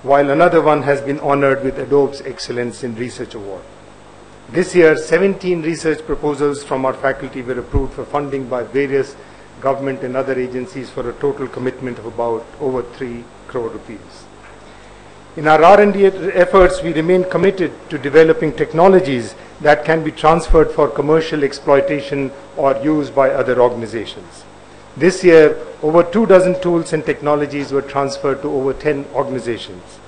while another one has been honored with Adobe's Excellence in Research Award. This year, 17 research proposals from our faculty were approved for funding by various government and other agencies for a total commitment of about over 3 crore rupees. In our R&D efforts, we remain committed to developing technologies that can be transferred for commercial exploitation or used by other organizations. This year, over 24 tools and technologies were transferred to over 10 organizations.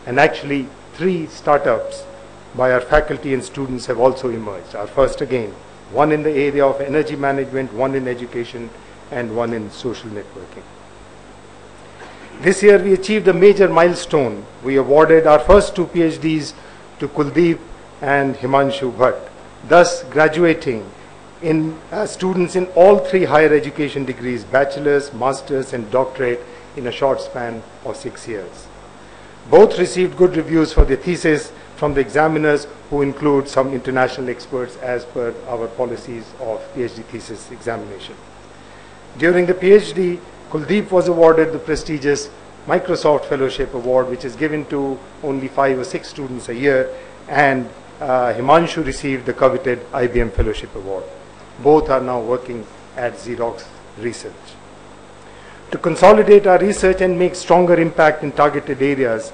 And actually, 3 startups by our faculty and students have also emerged. Our first again, one in the area of energy management, one in education, and one in social networking. This year we achieved a major milestone. We awarded our first 2 PhDs to Kuldeep and Himanshu Bhatt, thus graduating in students in all 3 higher education degrees, bachelor's, master's, and doctorate in a short span of 6 years. Both received good reviews for their thesis from the examiners, who include some international experts as per our policies of PhD thesis examination. During the PhD, Kuldeep was awarded the prestigious Microsoft Fellowship Award, which is given to only 5 or 6 students a year, and Himanshu received the coveted IBM Fellowship Award. Both are now working at Xerox Research. To consolidate our research and make stronger impact in targeted areas,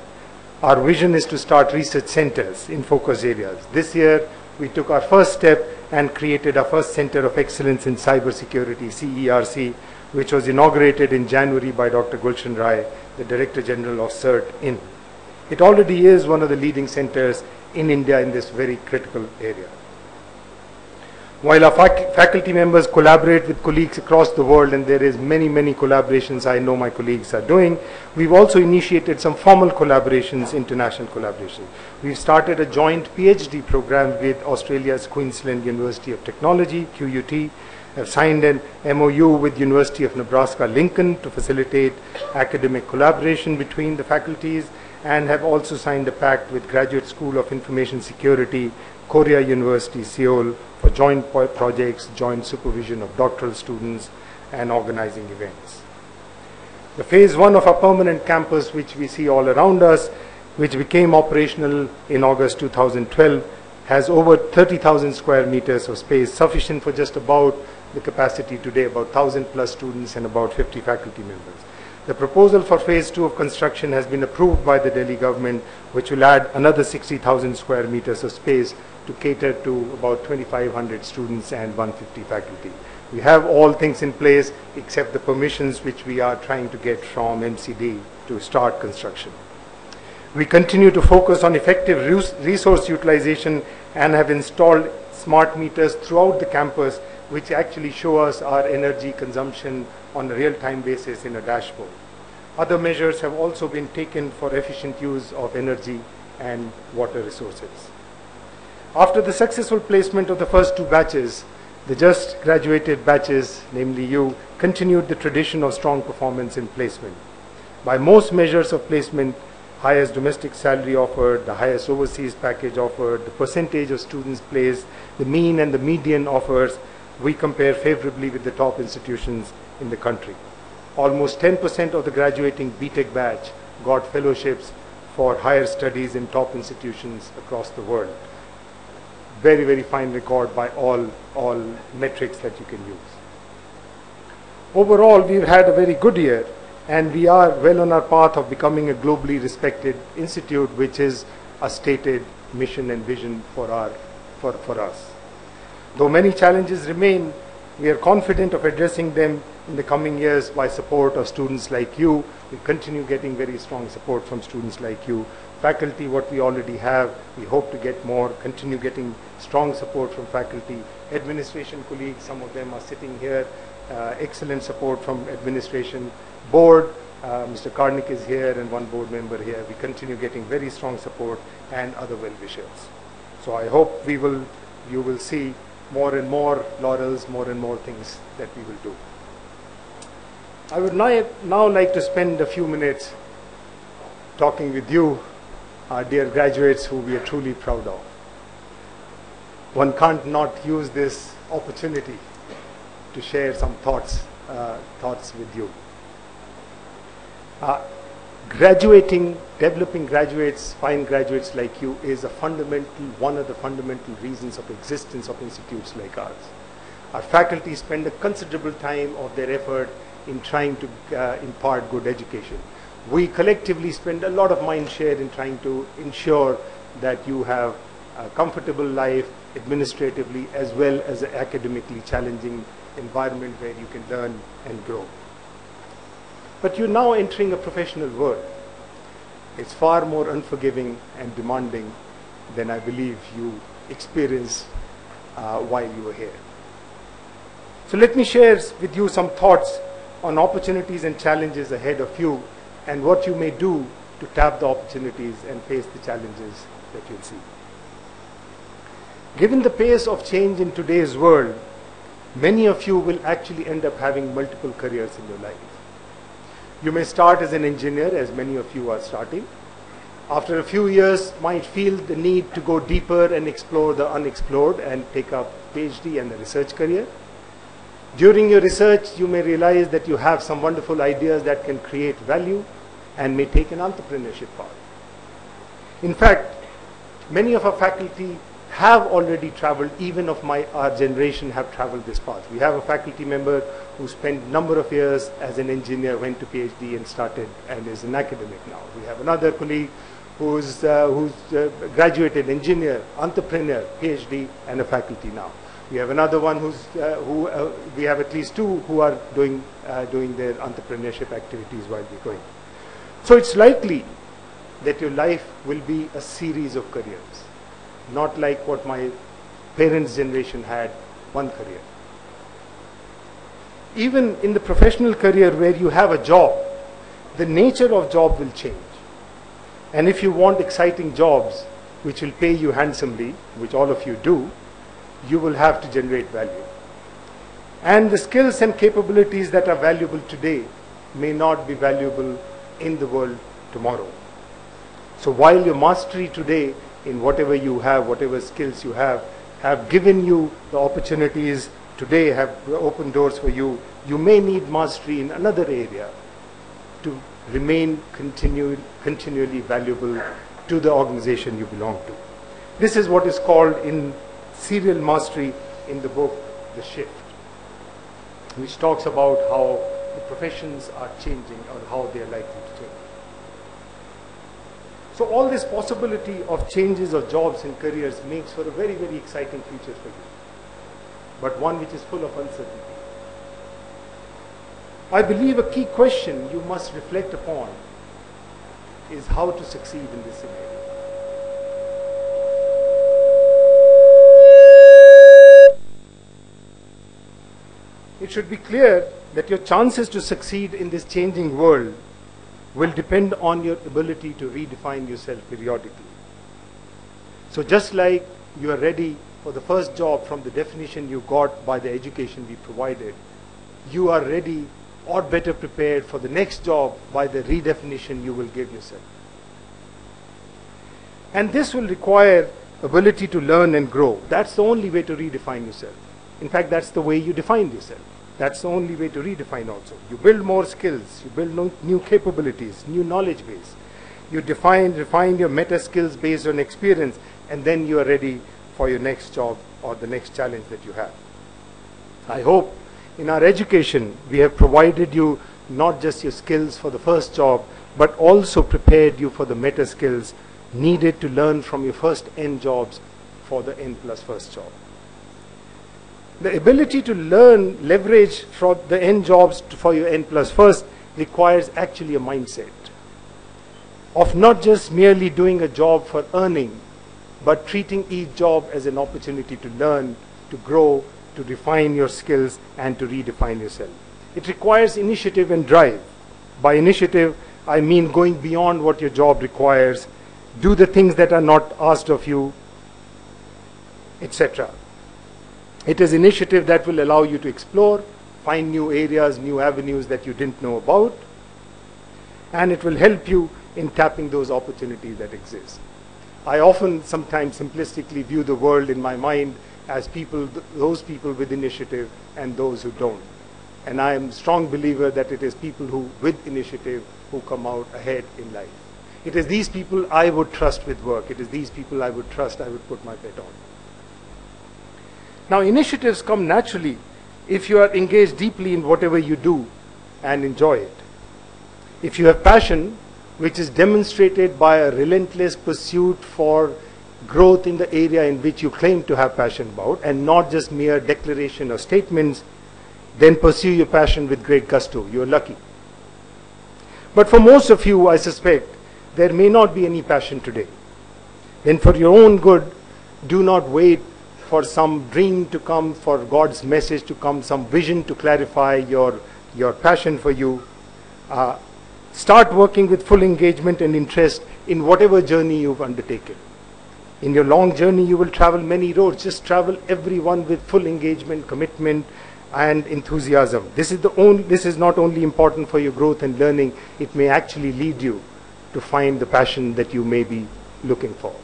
our vision is to start research centers in focus areas. This year, we took our first step and created our first Center of Excellence in Cybersecurity, CERC, which was inaugurated in January by Dr. Gulshan Rai, the Director General of CERT-IN. It already is one of the leading centers in India in this very critical area. While our faculty members collaborate with colleagues across the world, and there is many collaborations I know my colleagues are doing, we've also initiated some formal collaborations, international collaborations. We've started a joint PhD program with Australia's Queensland University of Technology, QUT, have signed an MOU with University of Nebraska Lincoln to facilitate academic collaboration between the faculties, and have also signed a pact with Graduate School of Information Security, Korea University, Seoul, for joint projects, joint supervision of doctoral students, and organizing events. The phase 1 of our permanent campus, which we see all around us, which became operational in August 2012, has over 30,000 square meters of space, sufficient for just about the capacity today, about 1,000 plus students and about 50 faculty members. The proposal for phase 2 of construction has been approved by the Delhi government, which will add another 60,000 square meters of space to cater to about 2,500 students and 150 faculty. We have all things in place except the permissions which we are trying to get from MCD to start construction. We continue to focus on effective resource utilization and have installed smart meters throughout the campus, which actually show us our energy consumption on a real-time basis in a dashboard. Other measures have also been taken for efficient use of energy and water resources. After the successful placement of the first 2 batches, the just graduated batches, namely you, continued the tradition of strong performance in placement. By most measures of placement, highest domestic salary offered, the highest overseas package offered, the percentage of students placed, the mean and the median offers, we compare favorably with the top institutions in the country. Almost 10% of the graduating BTech batch got fellowships for higher studies in top institutions across the world. Very fine record by all metrics that you can use. Overall, we've had a very good year, and we are well on our path of becoming a globally respected institute, which is a stated mission and vision for us. Though many challenges remain, we are confident of addressing them in the coming years by support of students like you. We continue getting very strong support from students like you. Faculty, what we already have, we hope to get more, continue getting strong support from faculty. Administration colleagues, some of them are sitting here, excellent support from administration. Board, Mr. Karnik is here and one board member here. We continue getting very strong support and other well-wishers. So I hope you will see more and more laurels, more and more things that we will do. I would now like to spend a few minutes talking with you, our dear graduates, who we are truly proud of. One can't not use this opportunity to share some thoughts with you. developing graduates, fine graduates like you is one of the fundamental reasons of existence of institutes like ours. Our faculty spend a considerable time of their effort in trying to impart good education. We collectively spend a lot of mind share in trying to ensure that you have a comfortable life administratively as well as an academically challenging environment where you can learn and grow. But you're now entering a professional world. It's far more unforgiving and demanding than I believe you experienced while you were here. So let me share with you some thoughts on opportunities and challenges ahead of you and what you may do to tap the opportunities and face the challenges that you'll see. Given the pace of change in today's world, many of you will actually end up having multiple careers in your life. You may start as an engineer, as many of you are starting. After a few years, might feel the need to go deeper and explore the unexplored and take up PhD and a research career. During your research, you may realize that you have some wonderful ideas that can create value and may take an entrepreneurship path. In fact, many of our faculty have already traveled, even of our generation have traveled this path. We have a faculty member who spent a number of years as an engineer, went to PhD and started and is an academic now. We have another colleague who's graduated engineer, entrepreneur, PhD and a faculty now. We have another one we have at least two who are doing their entrepreneurship activities while we're going. So it's likely that your life will be a series of careers, not like what my parents' generation had, one career. Even in the professional career where you have a job, the nature of job will change. And if you want exciting jobs which will pay you handsomely, which all of you do, you will have to generate value. And the skills and capabilities that are valuable today may not be valuable in the world tomorrow. So while your mastery today in whatever you have, whatever skills you have given you the opportunities today, have opened doors for you, you may need mastery in another area to remain continually valuable to the organization you belong to. This is what is called in serial mastery in the book, The Shift, which talks about how the professions are changing or how they are likely to change. So all this possibility of changes of jobs and careers makes for a very, very exciting future for you, but one which is full of uncertainty. I believe a key question you must reflect upon is how to succeed in this scenario. It should be clear that your chances to succeed in this changing world will depend on your ability to redefine yourself periodically. So just like you are ready for the first job from the definition you got by the education we provided, you are ready or better prepared for the next job by the redefinition you will give yourself. And this will require ability to learn and grow. That's the only way to redefine yourself. In fact, that's the way you define yourself. That's the only way to redefine also. You build more skills, you build new capabilities, new knowledge base. You refine your meta skills based on experience, and then you are ready for your next job or the next challenge that you have. I hope in our education we have provided you not just your skills for the first job, but also prepared you for the meta skills needed to learn from your first N jobs for the N plus first job. The ability to leverage from the N jobs for your N plus first requires actually a mindset of not just merely doing a job for earning, but treating each job as an opportunity to learn, to grow, to refine your skills, and to redefine yourself. It requires initiative and drive. By initiative, I mean going beyond what your job requires, do the things that are not asked of you, etc. It is initiative that will allow you to explore, find new areas, new avenues that you didn't know about, and it will help you in tapping those opportunities that exist. I often, sometimes simplistically view the world in my mind as those people with initiative and those who don't. And I am a strong believer that it is people with initiative who come out ahead in life. It is these people I would trust with work. It is these people I would trust, I would put my bet on. Now, initiatives come naturally if you are engaged deeply in whatever you do and enjoy it. If you have passion, which is demonstrated by a relentless pursuit for growth in the area in which you claim to have passion about, and not just mere declaration or statements, then pursue your passion with great gusto. You're lucky. But for most of you, I suspect, there may not be any passion today. Then for your own good, do not wait for some dream to come, for God's message to come, some vision to clarify your passion for you. Start working with full engagement and interest in whatever journey you've undertaken. In your long journey, you will travel many roads. Just travel every one with full engagement, commitment, and enthusiasm. This is not only important for your growth and learning, it may actually lead you to find the passion that you may be looking for.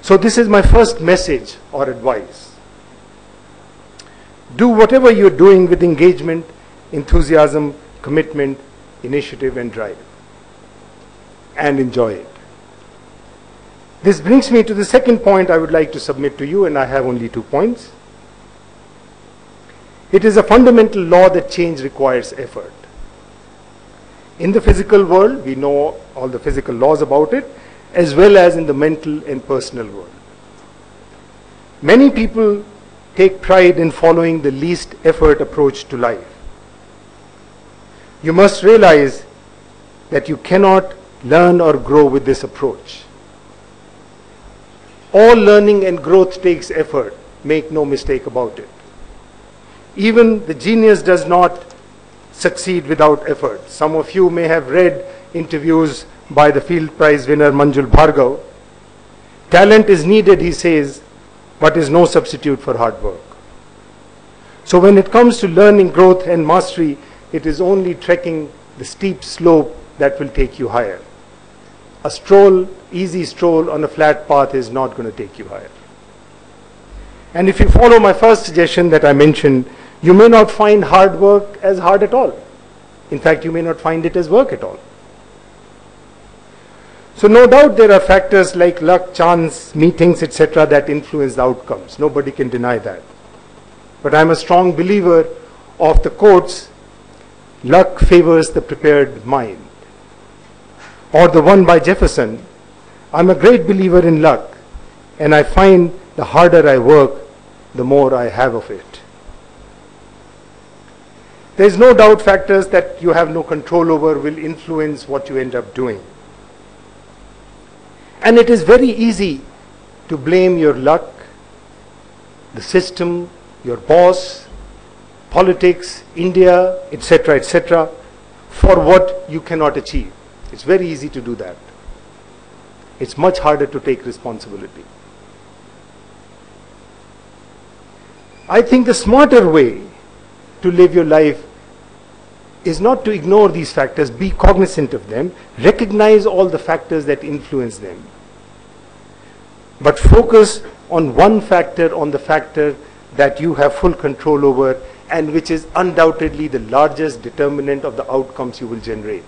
So this is my first message or advice. Do whatever you're doing with engagement, enthusiasm, commitment, initiative, and drive, and enjoy it. This brings me to the second point I would like to submit to you, and I have only 2 points. It is a fundamental law that change requires effort. In the physical world, we know all the physical laws about it, as well as in the mental and personal world. Many people take pride in following the least effort approach to life. You must realize that you cannot learn or grow with this approach. All learning and growth takes effort, make no mistake about it. Even the genius does not succeed without effort. Some of you may have read interviews by the Field Prize winner Manjul Bhargav. Talent is needed, he says, but is no substitute for hard work. So when it comes to learning, growth, and mastery, it is only trekking the steep slope that will take you higher. A easy stroll on a flat path is not going to take you higher. And if you follow my first suggestion that I mentioned, you may not find hard work as hard at all. In fact, you may not find it as work at all. So no doubt there are factors like luck, chance, meetings, etc. that influence the outcomes. Nobody can deny that. But I'm a strong believer of the quotes, luck favors the prepared mind, or the one by Jefferson. I'm a great believer in luck, and I find the harder I work, the more I have of it. There's no doubt factors that you have no control over will influence what you end up doing. And it is very easy to blame your luck, the system, your boss, politics, India, etc., for what you cannot achieve. It's very easy to do that. It's much harder to take responsibility. I think the smarter way to live your life is not to ignore these factors, be cognizant of them, recognize all the factors that influence them, but focus on one factor, on the factor that you have full control over and which is undoubtedly the largest determinant of the outcomes you will generate.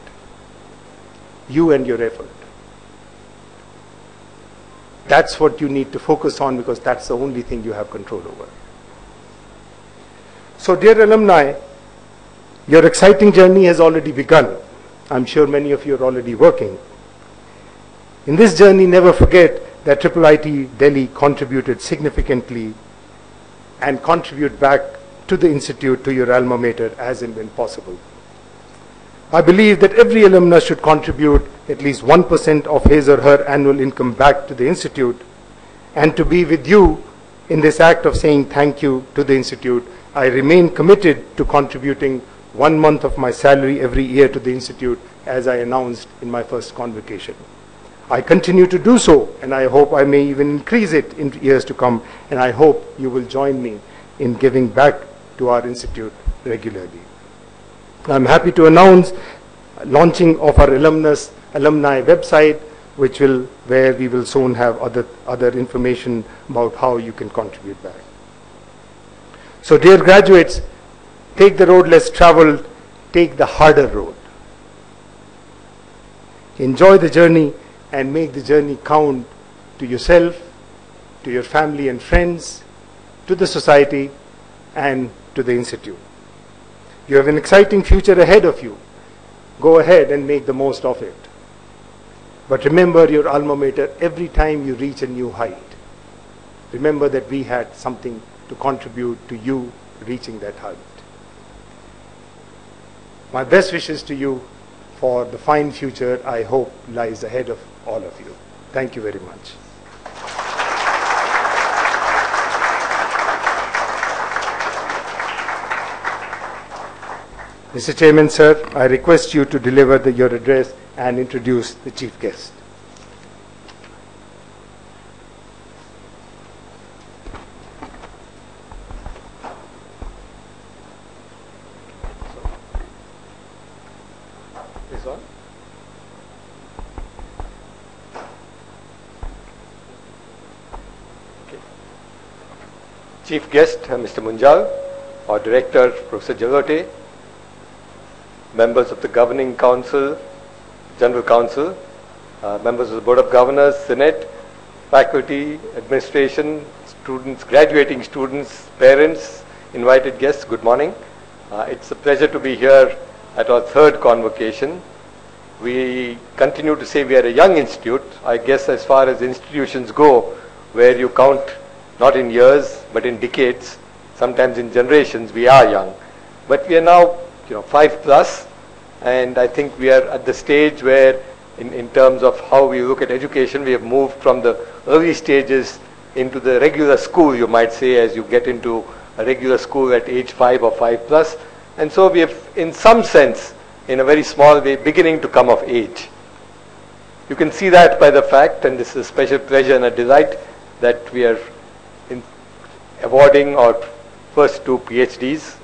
You and your effort. That's what you need to focus on, because that's the only thing you have control over. So dear alumni, your exciting journey has already begun. I'm sure many of you are already working. In this journey, never forget that IIIT-Delhi contributed significantly and contribute back to the institute, to your alma mater, as and when possible. I believe that every alumnus should contribute at least 1% of his or her annual income back to the institute, and to be with you in this act of saying thank you to the institute, I remain committed to contributing 1 month of my salary every year to the institute, as I announced in my first convocation. I continue to do so, and I hope I may even increase it in years to come, and I hope you will join me in giving back to our institute regularly. I'm happy to announce launching of our alumni website, where we will soon have other information about how you can contribute back. So dear graduates, take the road less traveled, take the harder road. Enjoy the journey and make the journey count to yourself, to your family and friends, to the society, and to the institute. You have an exciting future ahead of you. Go ahead and make the most of it. But remember your alma mater every time you reach a new height. Remember that we had something to contribute to you reaching that height. My best wishes to you for the fine future I hope lies ahead of all of you. Thank you very much. Mr. Chairman, sir, I request you to deliver your address and introduce the chief guest. This one? Okay. Chief guest, Mr. Munjal, our director, Professor Jalote, members of the Governing Council, General Council, members of the Board of Governors, Senate, faculty, administration, students, graduating students, parents, invited guests, good morning. It's a pleasure to be here at our third convocation. We continue to say we are a young institute. I guess as far as institutions go, where you count not in years, but in decades, sometimes in generations, we are young. But we are now 5+, and I think we are at the stage where in terms of how we look at education, we have moved from the early stages into the regular school, you might say, as you get into a regular school at age 5 or 5+. And so we have, in some sense, in a very small way, beginning to come of age. You can see that by the fact, and this is a special pleasure and a delight, that we are awarding our first 2 PhDs.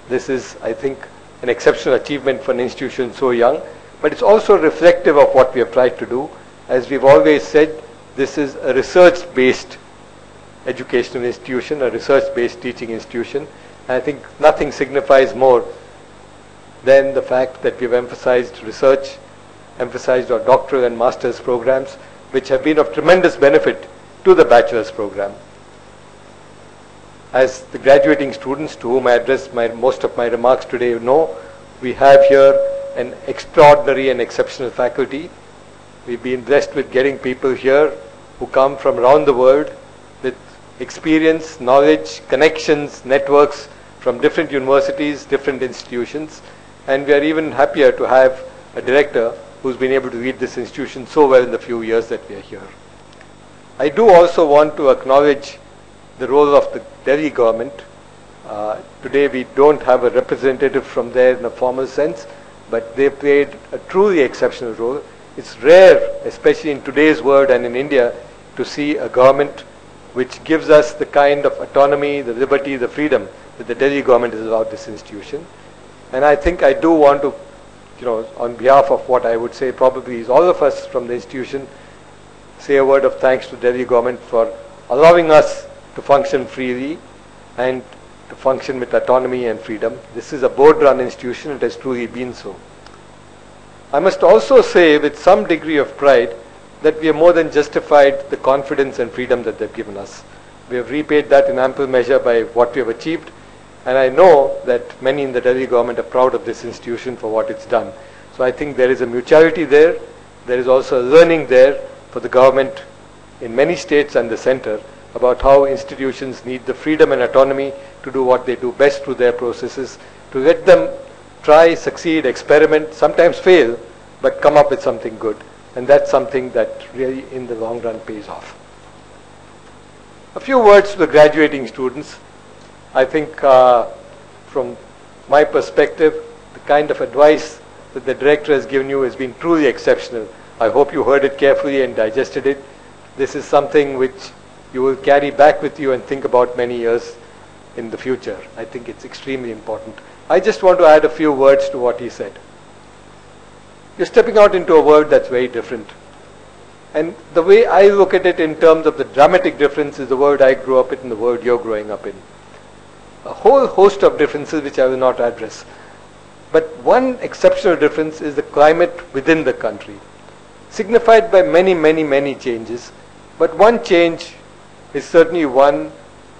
This is, I think, an exceptional achievement for an institution so young, but it's also reflective of what we have tried to do. As we've always said, this is a research-based educational institution, a research-based teaching institution. And I think nothing signifies more than the fact that we've emphasized research, emphasized our doctoral and master's programs, which have been of tremendous benefit to the bachelor's program. As the graduating students to whom I address most of my remarks today know, we have here an extraordinary and exceptional faculty. We've been blessed with getting people here who come from around the world with experience, knowledge, connections, networks from different universities, different institutions. And we are even happier to have a director who's been able to lead this institution so well in the few years that we are here. I do also want to acknowledge the role of the Delhi government. Today we don't have a representative from there in a formal sense, but they played a truly exceptional role. It's rare, especially in today's world and in India, to see a government which gives us the kind of autonomy, the liberty, the freedom that the Delhi government has allowed this institution. And I think I do want to, on behalf of what I would say probably is all of us from the institution, say a word of thanks to the Delhi government for allowing us to function freely and to function with autonomy and freedom. This is a board-run institution. It has truly been so. I must also say with some degree of pride that we have more than justified the confidence and freedom that they've given us. We have repaid that in ample measure by what we have achieved, and I know that many in the Delhi government are proud of this institution for what it's done. So I think there is a mutuality there. There is also a learning there for the government in many states and the center about how institutions need the freedom and autonomy to do what they do best through their processes, to let them try, succeed, experiment, sometimes fail, but come up with something good. And that's something that really in the long run pays off. A few words to the graduating students. I think from my perspective, the kind of advice that the director has given you has been truly exceptional. I hope you heard it carefully and digested it. This is something which you will carry back with you and think about many years in the future. I think it's extremely important. I just want to add a few words to what he said. You're stepping out into a world that's very different. And the way I look at it in terms of the dramatic difference is the world I grew up in and the world you're growing up in. A whole host of differences which I will not address. But one exceptional difference is the climate within the country. signified by many, many, many changes. But one change is certainly one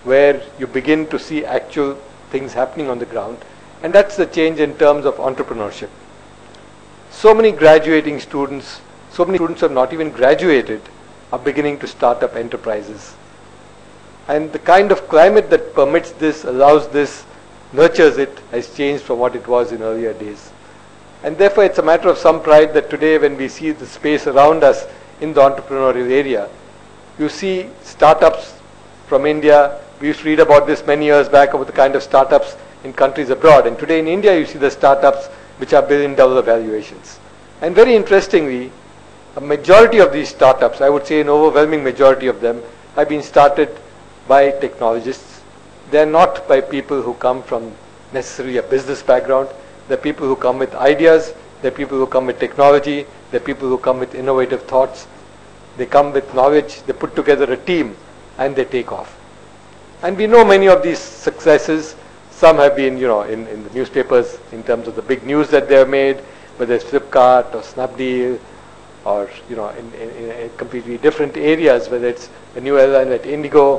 where you begin to see actual things happening on the ground, and that's the change in terms of entrepreneurship. So many graduating students, so many students who have not even graduated, are beginning to start up enterprises. And the kind of climate that permits this, allows this, nurtures it, has changed from what it was in earlier days. And therefore it's a matter of some pride that today, when we see the space around us in the entrepreneurial area, you see startups from India. We used to read about this many years back, about the kind of startups in countries abroad. And today in India you see the startups which are billion-dollar valuations. And very interestingly, a majority of these startups, I would say an overwhelming majority of them, have been started by technologists. They are not by people who come from necessarily a business background. They're people who come with ideas. They're people who come with technology. They're people who come with innovative thoughts. They come with knowledge. They put together a team and they take off. And we know many of these successes. Some have been, in the newspapers in terms of the big news that they have made, whether it's Flipkart or Snapdeal, or in completely different areas, whether it's a new airline like Indigo,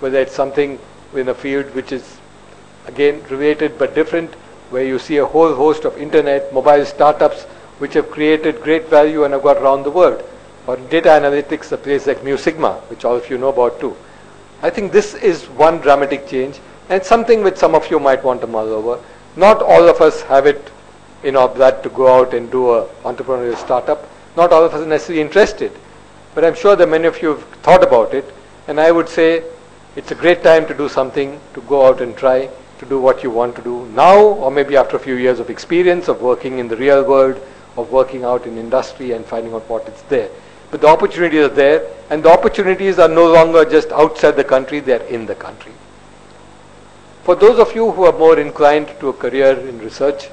whether it's something in a field which is again related but different, where you see a whole host of internet, mobile startups which have created great value and have got around the world. Or data analytics, a place like Mu Sigma, which all of you know about too. I think this is one dramatic change, and something which some of you might want to mull over. Not all of us have it in our blood to go out and do an entrepreneurial startup. Not all of us are necessarily interested. But I'm sure that many of you have thought about it, and I would say it's a great time to do something, to go out and try to do what you want to do now, or maybe after a few years of experience of working in the real world, of working out in industry and finding out what is there. But the opportunities are there, and the opportunities are no longer just outside the country, they are in the country. For those of you who are more inclined to a career in research,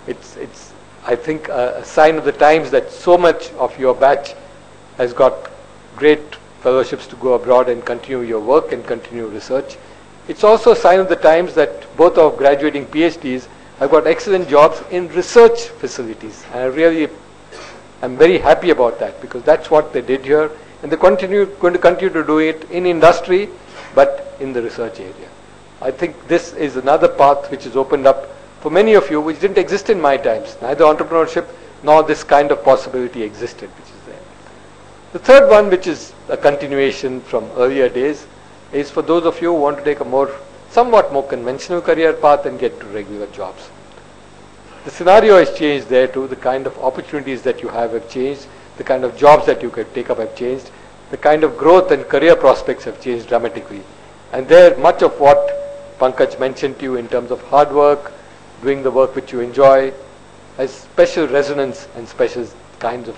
it's I think a sign of the times that so much of your batch has got great fellowships to go abroad and continue your work and continue research. It's also a sign of the times that both of graduating PhDs have got excellent jobs in research facilities. And I'm very happy about that, because that's what they did here, and they're going to continue to do it in industry, but in the research area. I think this is another path which is opened up for many of you, which didn't exist in my times. Neither entrepreneurship nor this kind of possibility existed, which is there. The third one, which is a continuation from earlier days, is for those of you who want to take a somewhat more conventional career path and get to regular jobs. The scenario has changed there too. The kind of opportunities that you have changed. The kind of jobs that you can take up have changed. The kind of growth and career prospects have changed dramatically. And there, much of what Pankaj mentioned to you in terms of hard work, doing the work which you enjoy, has special resonance and special kinds of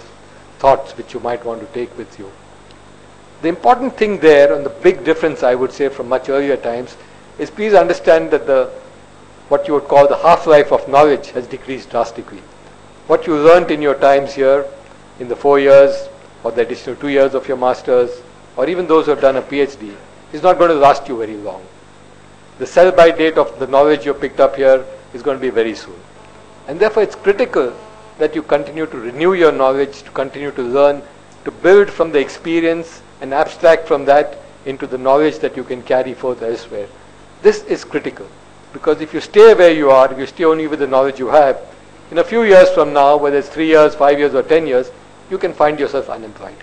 thoughts which you might want to take with you. The important thing there, and the big difference I would say from much earlier times, is please understand that what you would call the half-life of knowledge has decreased drastically. What you learnt in your times here, in the 4 years, or the additional 2 years of your masters, or even those who have done a PhD, is not going to last you very long. The sell-by date of the knowledge you picked up here is going to be very soon. And therefore it's critical that you continue to renew your knowledge, to continue to learn, to build from the experience and abstract from that into the knowledge that you can carry forth elsewhere. This is critical, because if you stay where you are, if you stay only with the knowledge you have, in a few years from now, whether it's 3 years, 5 years or 10 years, you can find yourself unemployed.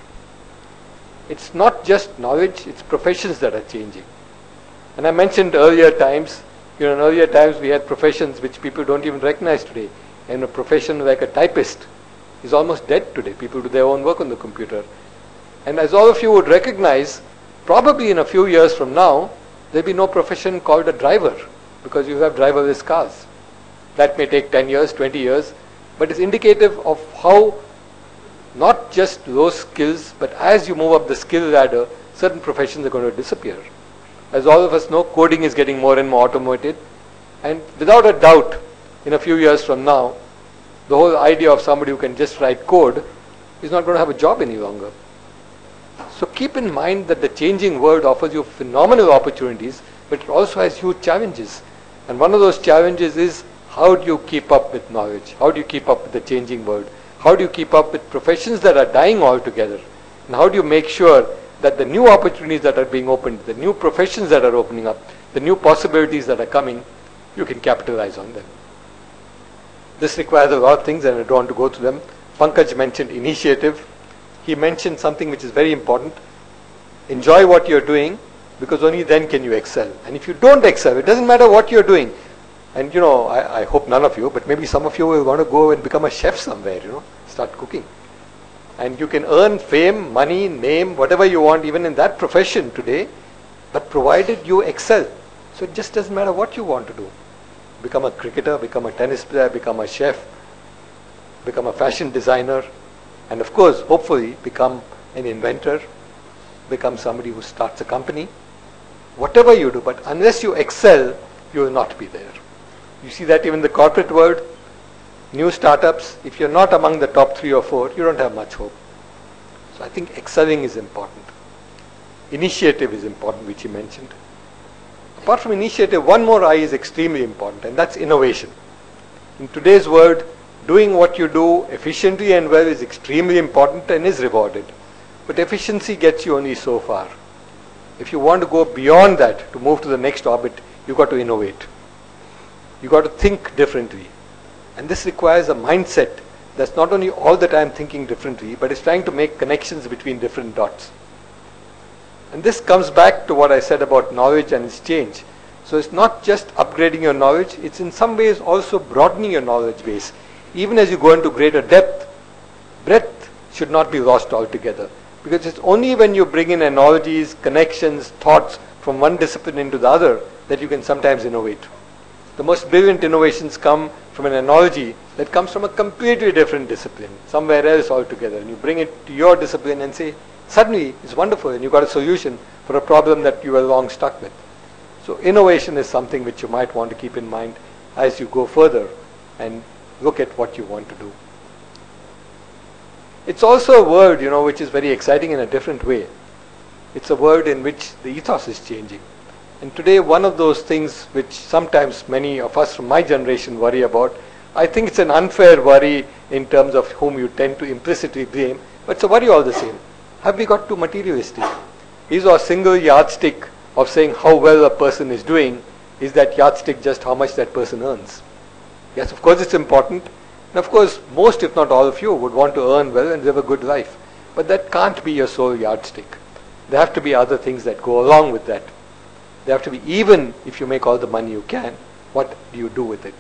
It's not just knowledge, it's professions that are changing. And I mentioned earlier times, in earlier times we had professions which people don't even recognize today. And a profession like a typist is almost dead today. People do their own work on the computer. And as all of you would recognize, probably in a few years from now, there'll be no profession called a driver, because you have driverless cars. That may take 10 years, 20 years, but it's indicative of how not just those skills, but as you move up the skill ladder, certain professions are going to disappear. As all of us know, coding is getting more and more automated, and without a doubt, in a few years from now, the whole idea of somebody who can just write code is not going to have a job any longer. So keep in mind that the changing world offers you phenomenal opportunities, but it also has huge challenges. And one of those challenges is, how do you keep up with knowledge? How do you keep up with the changing world? How do you keep up with professions that are dying altogether? And how do you make sure that the new opportunities that are being opened, the new professions that are opening up, the new possibilities that are coming, you can capitalize on them? This requires a lot of things, and I don't want to go through them. Pankaj mentioned initiative. He mentioned something which is very important. Enjoy what you're doing, because only then can you excel. And if you don't excel, it doesn't matter what you're doing. And you know, I hope none of you, but maybe some of you will want to go and become a chef somewhere, you know, start cooking. And you can earn fame, money, name, whatever you want, even in that profession today, but provided you excel. So it just doesn't matter what you want to do. Become a cricketer, become a tennis player, become a chef, become a fashion designer, and of course, hopefully, become an inventor, become somebody who starts a company. Whatever you do, but unless you excel, you will not be there. You see that even in the corporate world, new startups, if you're not among the top 3 or 4, you don't have much hope. So I think excelling is important. Initiative is important, which he mentioned. Apart from initiative, one more I is extremely important, and that's innovation. In today's world, doing what you do efficiently and well is extremely important and is rewarded. But efficiency gets you only so far. If you want to go beyond that, to move to the next orbit, you've got to innovate. You've got to think differently. And this requires a mindset that's not only all the time thinking differently, but is trying to make connections between different dots. And this comes back to what I said about knowledge and its change. So it's not just upgrading your knowledge, it's in some ways also broadening your knowledge base. Even as you go into greater depth, breadth should not be lost altogether. Because it's only when you bring in analogies, connections, thoughts from one discipline into the other that you can sometimes innovate. The most brilliant innovations come from an analogy that comes from a completely different discipline, somewhere else altogether. And you bring it to your discipline and say, suddenly it's wonderful and you've got a solution for a problem that you were long stuck with. So innovation is something which you might want to keep in mind as you go further and look at what you want to do. It's also a word, you know, which is very exciting in a different way. It's a word in which the ethos is changing. And today, one of those things which sometimes many of us from my generation worry about, I think it's an unfair worry in terms of whom you tend to implicitly blame, but it's a worry all the same. Have we got too materialistic? Is our single yardstick of saying how well a person is doing, is that yardstick just how much that person earns? Yes, of course it's important. And of course, most if not all of you would want to earn well and live a good life. But that can't be your sole yardstick. There have to be other things that go along with that. There have to be, even if you make all the money you can, what do you do with it?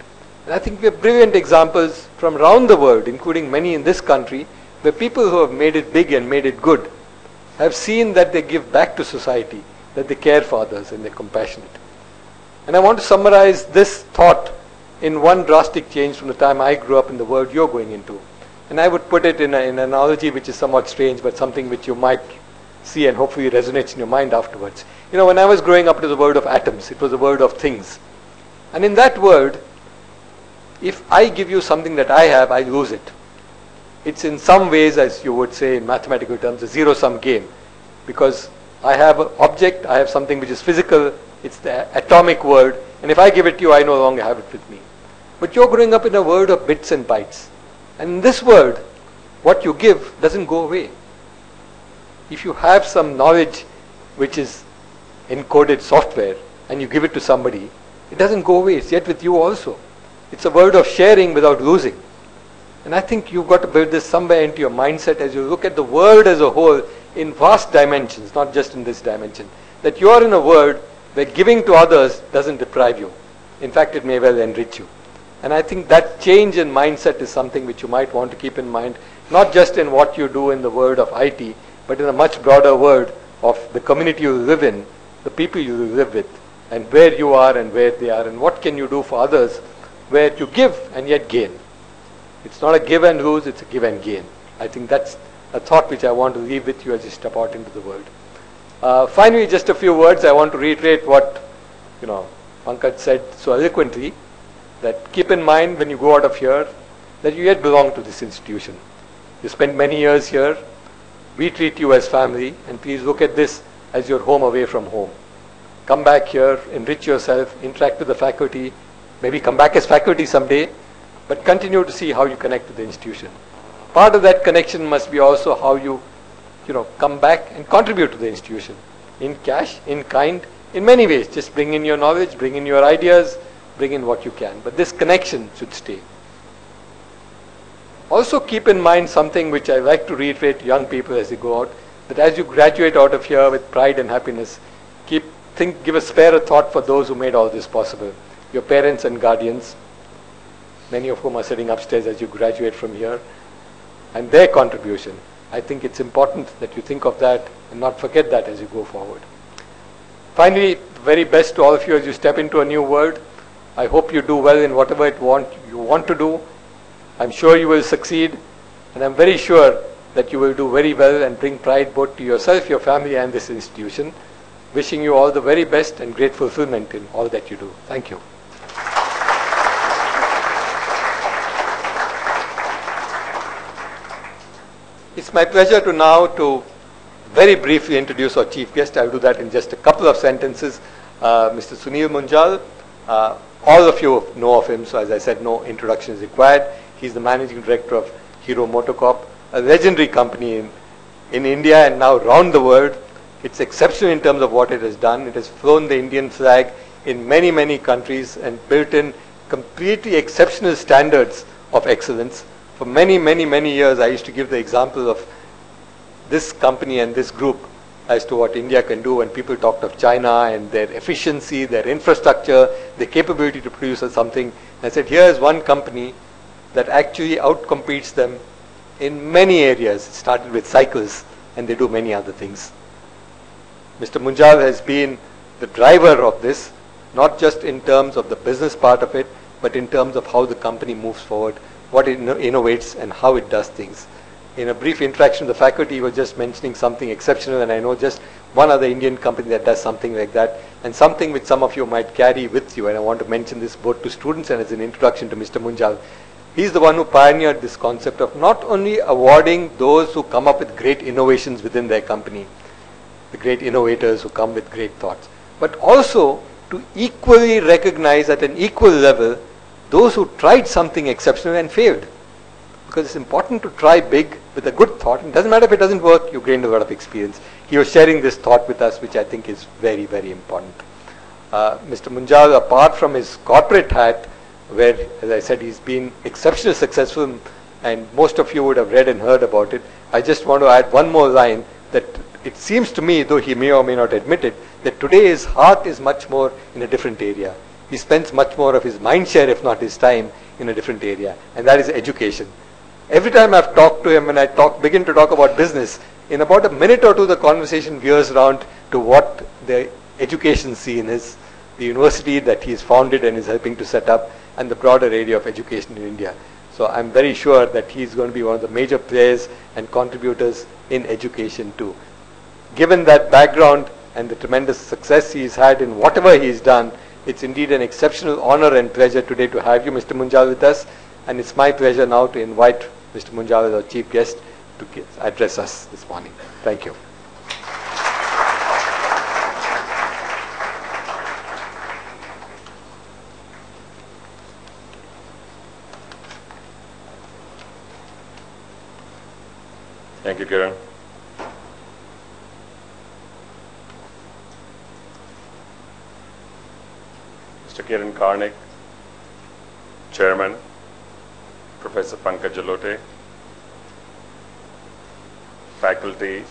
And I think we have brilliant examples from around the world, including many in this country, where people who have made it big and made it good have seen that they give back to society, that they care for others and they're compassionate. And I want to summarize this thought in one drastic change from the time I grew up in the world you're going into. And I would put it in an analogy which is somewhat strange, but something which you might see and hopefully resonates in your mind afterwards. You know, when I was growing up, it was a world of atoms. It was a world of things. And in that world, if I give you something that I have, I lose it. It's in some ways, as you would say in mathematical terms, a zero-sum game. Because I have an object, I have something which is physical, it's the atomic world, and if I give it to you, I no longer have it with me. But you're growing up in a world of bits and bytes. And in this world, what you give doesn't go away. If you have some knowledge which is encoded software, and you give it to somebody, it doesn't go away, it's yet with you also. It's a world of sharing without losing. And I think you've got to build this somewhere into your mindset as you look at the world as a whole in vast dimensions, not just in this dimension. That you are in a world where giving to others doesn't deprive you. In fact, it may well enrich you. And I think that change in mindset is something which you might want to keep in mind, not just in what you do in the world of IT, but in a much broader world of the community you live in, the people you live with, and where you are and where they are, and what can you do for others, where you give and yet gain. It's not a give and lose, it's a give and gain. I think that's a thought which I want to leave with you as you step out into the world. Finally, just a few words. I want to reiterate what Pankaj said so eloquently, that keep in mind when you go out of here that you yet belong to this institution. You spent many years here. We treat you as family, and please look at this as your home away from home. Come back here, enrich yourself, interact with the faculty, maybe come back as faculty someday, but continue to see how you connect to the institution. part of that connection must be also how you come back and contribute to the institution in cash, in kind, in many ways. Just bring in your knowledge, bring in your ideas, bring in what you can. But this connection should stay. Also keep in mind something which I like to reiterate to young people as they go out, that as you graduate out of here with pride and happiness, give a spare thought for those who made all this possible. Your parents and guardians, many of whom are sitting upstairs as you graduate from here, and their contribution. I think it's important that you think of that and not forget that as you go forward. Finally, the very best to all of you as you step into a new world. I hope you do well in whatever you want to do. I'm sure you will succeed, and I'm very sure that you will do very well and bring pride both to yourself, your family, and this institution. Wishing you all the very best and great fulfillment in all that you do. Thank you. It's my pleasure to now very briefly introduce our chief guest. I'll do that in just a couple of sentences. Mr. Sunil Munjal. All of you know of him, so as I said, no introduction is required. He's the managing director of Hero Motocorp, a legendary company in India and now around the world. It's exceptional in terms of what it has done. It has flown the Indian flag in many, many countries and built in completely exceptional standards of excellence. For many, many, many years, I used to give the example of this company and this group as to what India can do when people talked of China and their efficiency, their infrastructure, their capability to produce something. I said, here is one company that actually outcompetes them in many areas. It started with cycles, and they do many other things. Mr. Munjal has been the driver of this, not just in terms of the business part of it, but in terms of how the company moves forward, what it innovates, and how it does things. In a brief interaction with the faculty, he was just mentioning something exceptional, and I know just one other Indian company that does something like that, and something which some of you might carry with you, and I want to mention this both to students and as an introduction to Mr. Munjal. He's the one who pioneered this concept of not only awarding those who come up with great innovations within their company, the great innovators who come with great thoughts, but also to equally recognize at an equal level those who tried something exceptional and failed. Because it's important to try big with a good thought. It doesn't matter if it doesn't work, you gain a lot of experience. He was sharing this thought with us, which I think is very, very important. Mr. Munjal, apart from his corporate hat, where, as I said, he's been exceptionally successful, and most of you would have read and heard about it, I just want to add one more line, that it seems to me, though he may or may not admit it, that today his heart is much more in a different area. He spends much more of his mind share, if not his time, in a different area, and that is education. Every time I've talked to him and I begin to talk about business, in about a minute or two the conversation veers around to what the education scene is, the university that he's founded and is helping to set up, and the broader area of education in India. So I'm very sure that he's going to be one of the major players and contributors in education too. Given that background and the tremendous success he's had in whatever he's done, it's indeed an exceptional honor and pleasure today to have you, Mr. Munjal, with us. And it's my pleasure now to invite Mr. Munjal as our chief guest to address us this morning. Thank you. Thank you, Kiran. Mr. Kiran Karnik, Chairman, Professor Pankaj Jalote, faculty,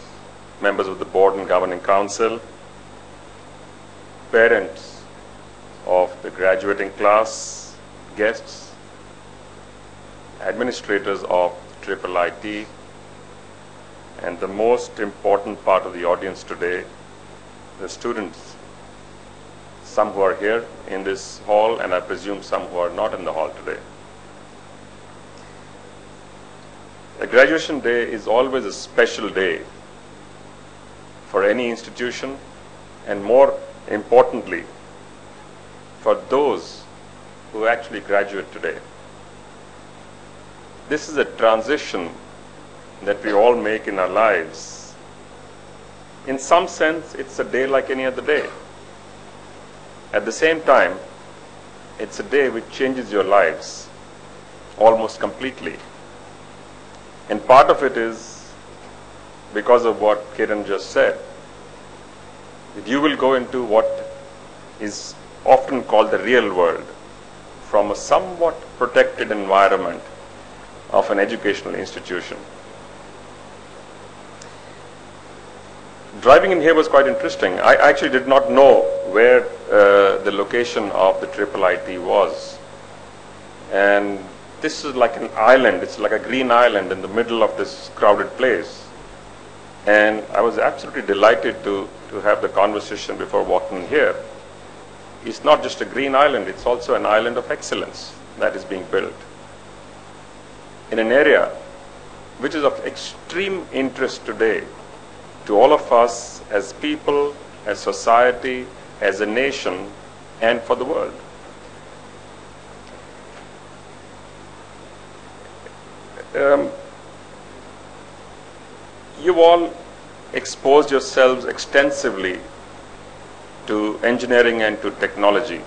members of the Board and Governing Council, parents of the graduating class, guests, administrators of IIIT, and the most important part of the audience today, the students, some who are here in this hall, and I presume some who are not in the hall today. The graduation day is always a special day for any institution, and more importantly, for those who actually graduate today. This is a transition that we all make in our lives. In some sense, it's a day like any other day. At the same time, it's a day which changes your lives almost completely. And part of it is because of what Kiran just said, that you will go into what is often called the real world from a somewhat protected environment of an educational institution. Driving in here was quite interesting. I actually did not know where the location of the IIIT was. And this is like an island. It's like a green island in the middle of this crowded place. And I was absolutely delighted to have the conversation before walking here. It's not just a green island, it's also an island of excellence that is being built in an area which is of extreme interest today to all of us as people, as society, as a nation, and for the world. You all exposed yourselves extensively to engineering and to technology.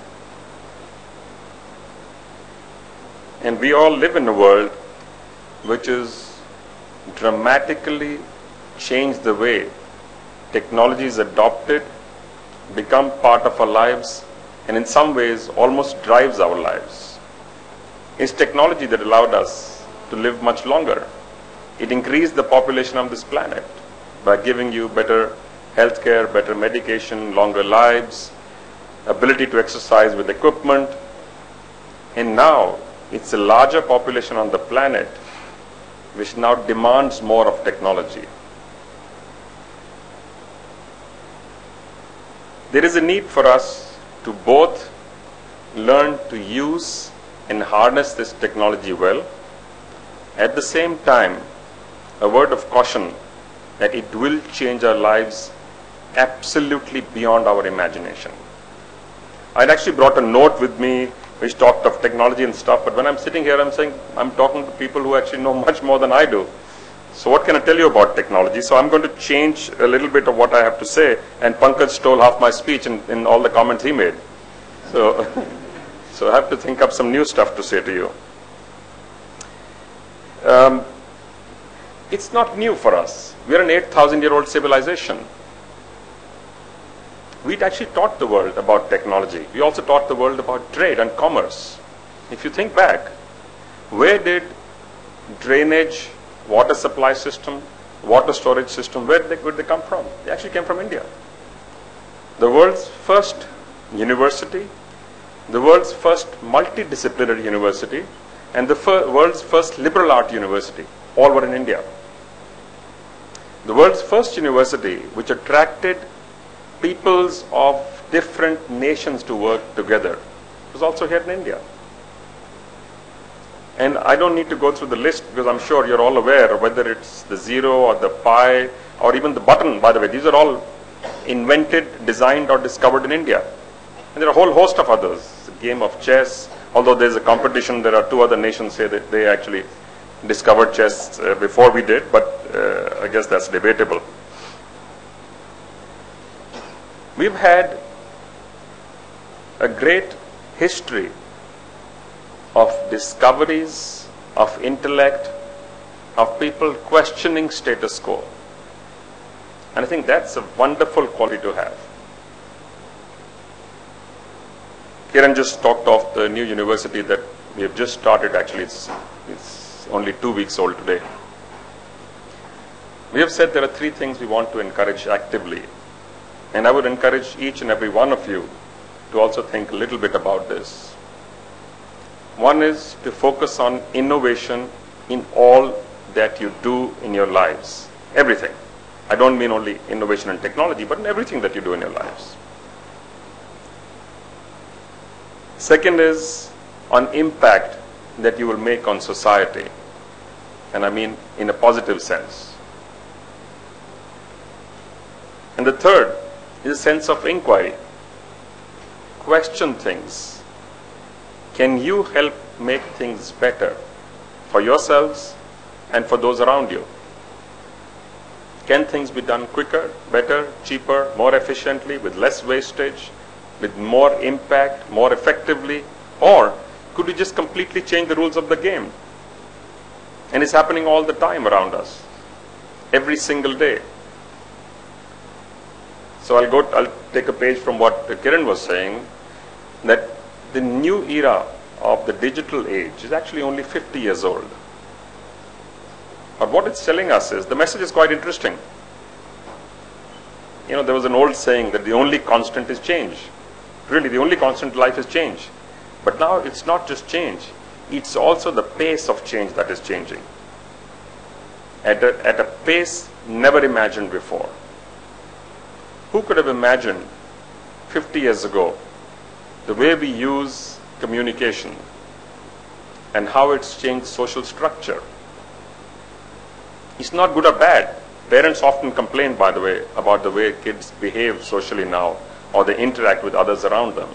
And we all live in a world which is dramatically changed the way technology is adopted, become part of our lives, and in some ways almost drives our lives. It's technology that allowed us to live much longer. It increased the population of this planet by giving you better healthcare, better medication, longer lives, ability to exercise with equipment. And now it's a larger population on the planet which now demands more of technology. There is a need for us to both learn to use and harness this technology well. At the same time, a word of caution that it will change our lives absolutely beyond our imagination. I'd actually brought a note with me which talked of technology and stuff, but when I'm sitting here, I'm saying I'm talking to people who actually know much more than I do. So what can I tell you about technology? So I'm going to change a little bit of what I have to say, and Pankaj stole half my speech in all the comments he made. So, so I have to think up some new stuff to say to you. It's not new for us. We're an 8,000-year-old civilization. We'd actually taught the world about technology. We also taught the world about trade and commerce. If you think back, where did drainage, water supply system, water storage system, where did they come from? They actually came from India. The world's first university, the world's first multidisciplinary university, and the world's first liberal art university, all were in India. The world's first university which attracted peoples of different nations to work together was also here in India. And I don't need to go through the list because I'm sure you're all aware of whether it's the zero or the pi or even the button, by the way. These are all invented, designed or discovered in India. And there are a whole host of others. The game of chess, although there's a competition, there are two other nations here that they actually discovered chess before we did, but I guess that's debatable. We've had a great history of discoveries, of intellect, of people questioning status quo. And I think that's a wonderful quality to have. Kiran just talked of the new university that we have just started. Actually, it's only 2 weeks old today. We have said there are 3 things we want to encourage actively. And I would encourage each and every one of you to also think a little bit about this. One is to focus on innovation in all that you do in your lives. Everything. I don't mean only innovation in technology, but in everything that you do in your lives. Second is on impact that you will make on society. And I mean in a positive sense. And the third is a sense of inquiry. Question things. Can you help make things better for yourselves and for those around you? Can things be done quicker, better, cheaper, more efficiently, with less wastage, with more impact, more effectively? Or could we just completely change the rules of the game? And it's happening all the time around us, every single day. So I'll take a page from what Kiran was saying, that the new era of the digital age is actually only 50 years old. But what it's telling us is, the message is quite interesting. You know, there was an old saying that the only constant is change. Really, the only constant in life is change. But now it's not just change, it's also the pace of change that is changing. At a pace never imagined before. Who could have imagined 50 years ago the way we use communication and how it's changed social structure? It's not good or bad. Parents often complain, by the way, about the way kids behave socially now, or they interact with others around them.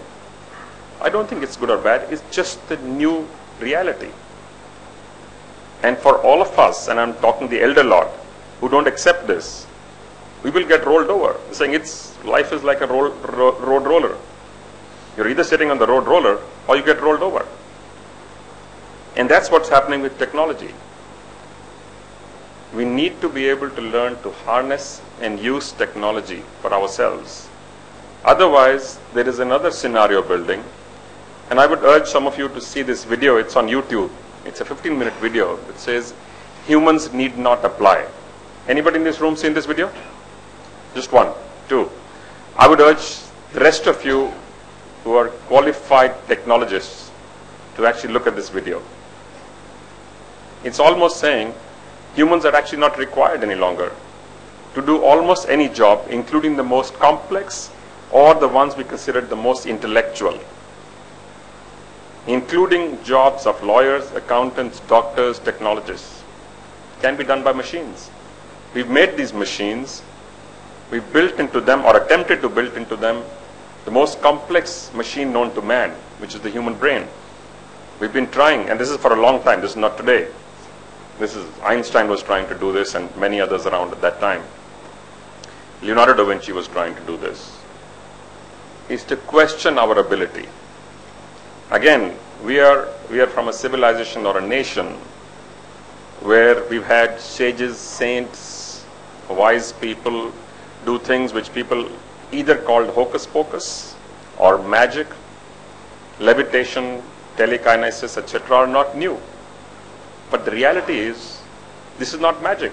I don't think it's good or bad. It's just the new reality. And for all of us, and I'm talking the elder lot, who don't accept this, we will get rolled over. Saying life is like a road roller. You're either sitting on the road roller or you get rolled over. And that's what's happening with technology. We need to be able to learn to harness and use technology for ourselves. Otherwise, there is another scenario building. And I would urge some of you to see this video. It's on YouTube. It's a 15-minute video that says, humans need not apply. Anybody in this room seen this video? Just one, two. I would urge the rest of you who are qualified technologists to actually look at this video. It's almost saying humans are actually not required any longer to do almost any job, including the most complex or the ones we consider the most intellectual, including jobs of lawyers, accountants, doctors, technologists, can be done by machines. We've made these machines. We've built into them, or attempted to build into them, the most complex machine known to man, which is the human brain. We've been trying, and this is for a long time. This is not today. Einstein was trying to do this, and many others around at that time. Leonardo da Vinci was trying to do this. Is to question our ability. Again, we are from a civilization or a nation where we've had sages, saints, wise people do things which people either called hocus pocus or magic, levitation, telekinesis, etc. are not new. But the reality is, this is not magic.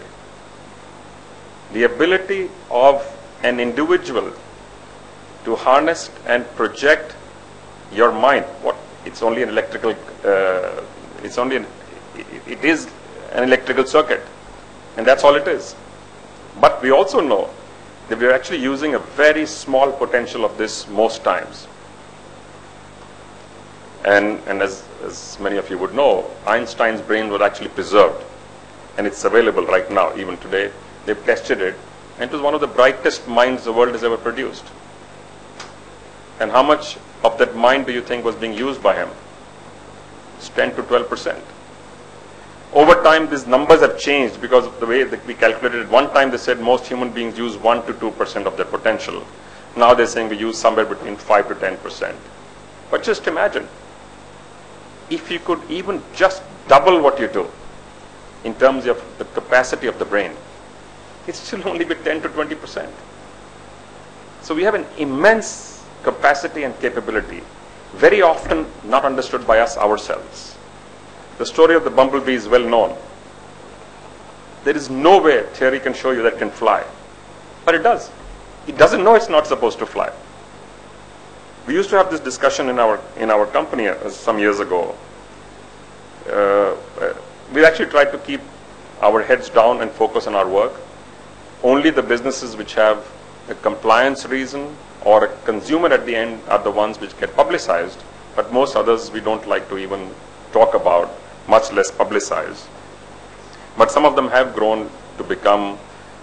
The ability of an individual to harness and project your mind, it's only an electrical, it is an electrical circuit, and that's all it is. But we also know that we are actually using a very small potential of this most times. And as many of you would know, Einstein's brain was actually preserved, and it's available right now, even today. They've tested it, and it was one of the brightest minds the world has ever produced. And how much of that mind do you think was being used by him? It's 10 to 12%. Over time, these numbers have changed because of the way that we calculated it. One time they said most human beings use 1 to 2% of their potential. Now they're saying we use somewhere between 5 to 10%. But just imagine, if you could even just double what you do in terms of the capacity of the brain, it's still only be 10 to 20%. So we have an immense capacity and capability, very often not understood by us ourselves. The story of the bumblebee is well known. There is no way theory can show you that can fly, but it does. It doesn't know it's not supposed to fly. We used to have this discussion in our company some years ago. We actually tried to keep our heads down and focus on our work. Only the businesses which have a compliance reason or a consumer at the end are the ones which get publicized, but most others we don't like to even talk about, much less publicize. But some of them have grown to become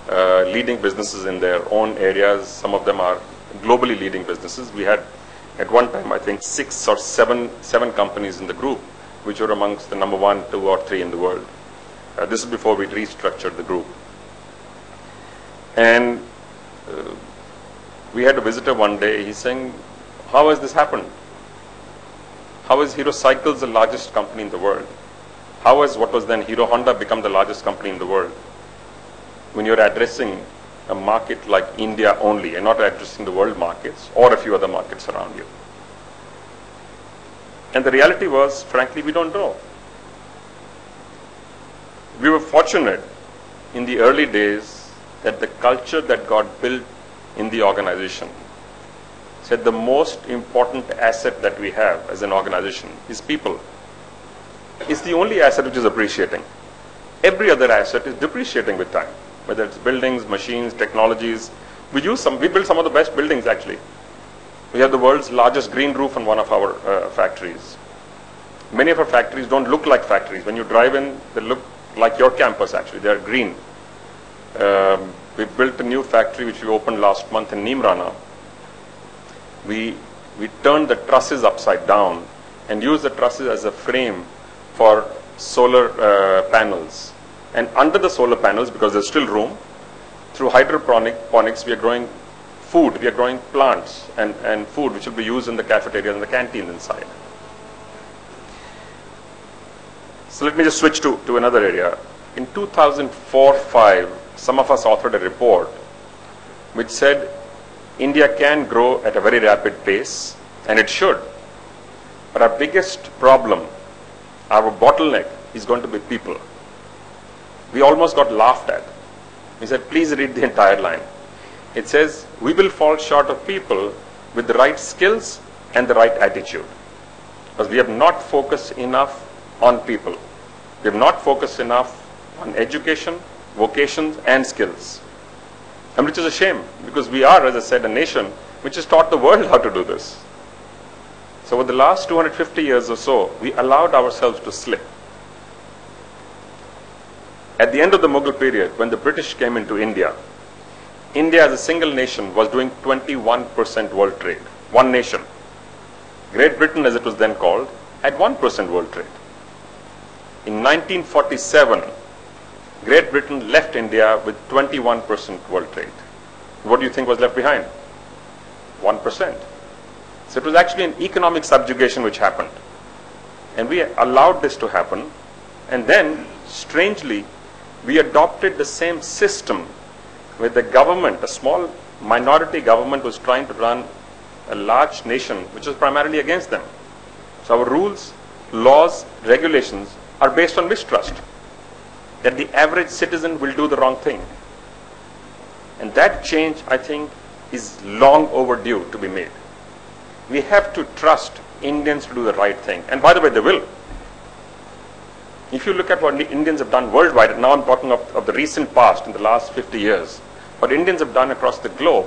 leading businesses in their own areas. Some of them are globally leading businesses. We had at one time, I think, 6 or 7 companies in the group which were amongst the number 1, 2 or 3 in the world. This is before we restructured the group. And we had a visitor one day. He's saying, how has this happened? How is Hero Cycles the largest company in the world? how has what was then Hero Honda become the largest company in the world when you're addressing a market like India only and not addressing the world markets or a few other markets around you? And the reality was, frankly, we don't know. We were fortunate in the early days that the culture that got built in the organization said the most important asset that we have as an organization is people. It's the only asset which is appreciating. Every other asset is depreciating with time, whether it's buildings, machines, technologies. We build some of the best buildings actually. We have the world's largest green roof on one of our factories. Many of our factories don't look like factories. When you drive in, they look like your campus actually. They are green. We built a new factory which we opened last month in Neemrana. We turned the trusses upside down and used the trusses as a frame for solar panels. And under the solar panels, because there's still room, through hydroponics, we are growing food. We are growing plants and food which will be used in the cafeterias and the canteens inside. So let me just switch to another area. In 2004-05, some of us authored a report which said India can grow at a very rapid pace, and it should. But our biggest problem, our bottleneck, is going to be people. We almost got laughed at. We said, please read the entire line. It says, we will fall short of people with the right skills and the right attitude. Because we have not focused enough on people. We have not focused enough on education, vocations, and skills. And which is a shame, because we are, as I said, a nation which has taught the world how to do this. So over the last 250 years or so, we allowed ourselves to slip. At the end of the Mughal period, when the British came into India, India as a single nation was doing 21% world trade. One nation. Great Britain, as it was then called, had 1% world trade. In 1947, Great Britain left India with 21% world trade. What do you think was left behind? 1%. So it was actually an economic subjugation which happened. And we allowed this to happen. And then, strangely, we adopted the same system where the government, a small minority government, was trying to run a large nation which was primarily against them. So our rules, laws, regulations are based on mistrust, that the average citizen will do the wrong thing. And that change, I think, is long overdue to be made. We have to trust Indians to do the right thing. And by the way, they will. If you look at what Indians have done worldwide, and now I'm talking of the recent past, in the last 50 years, what Indians have done across the globe,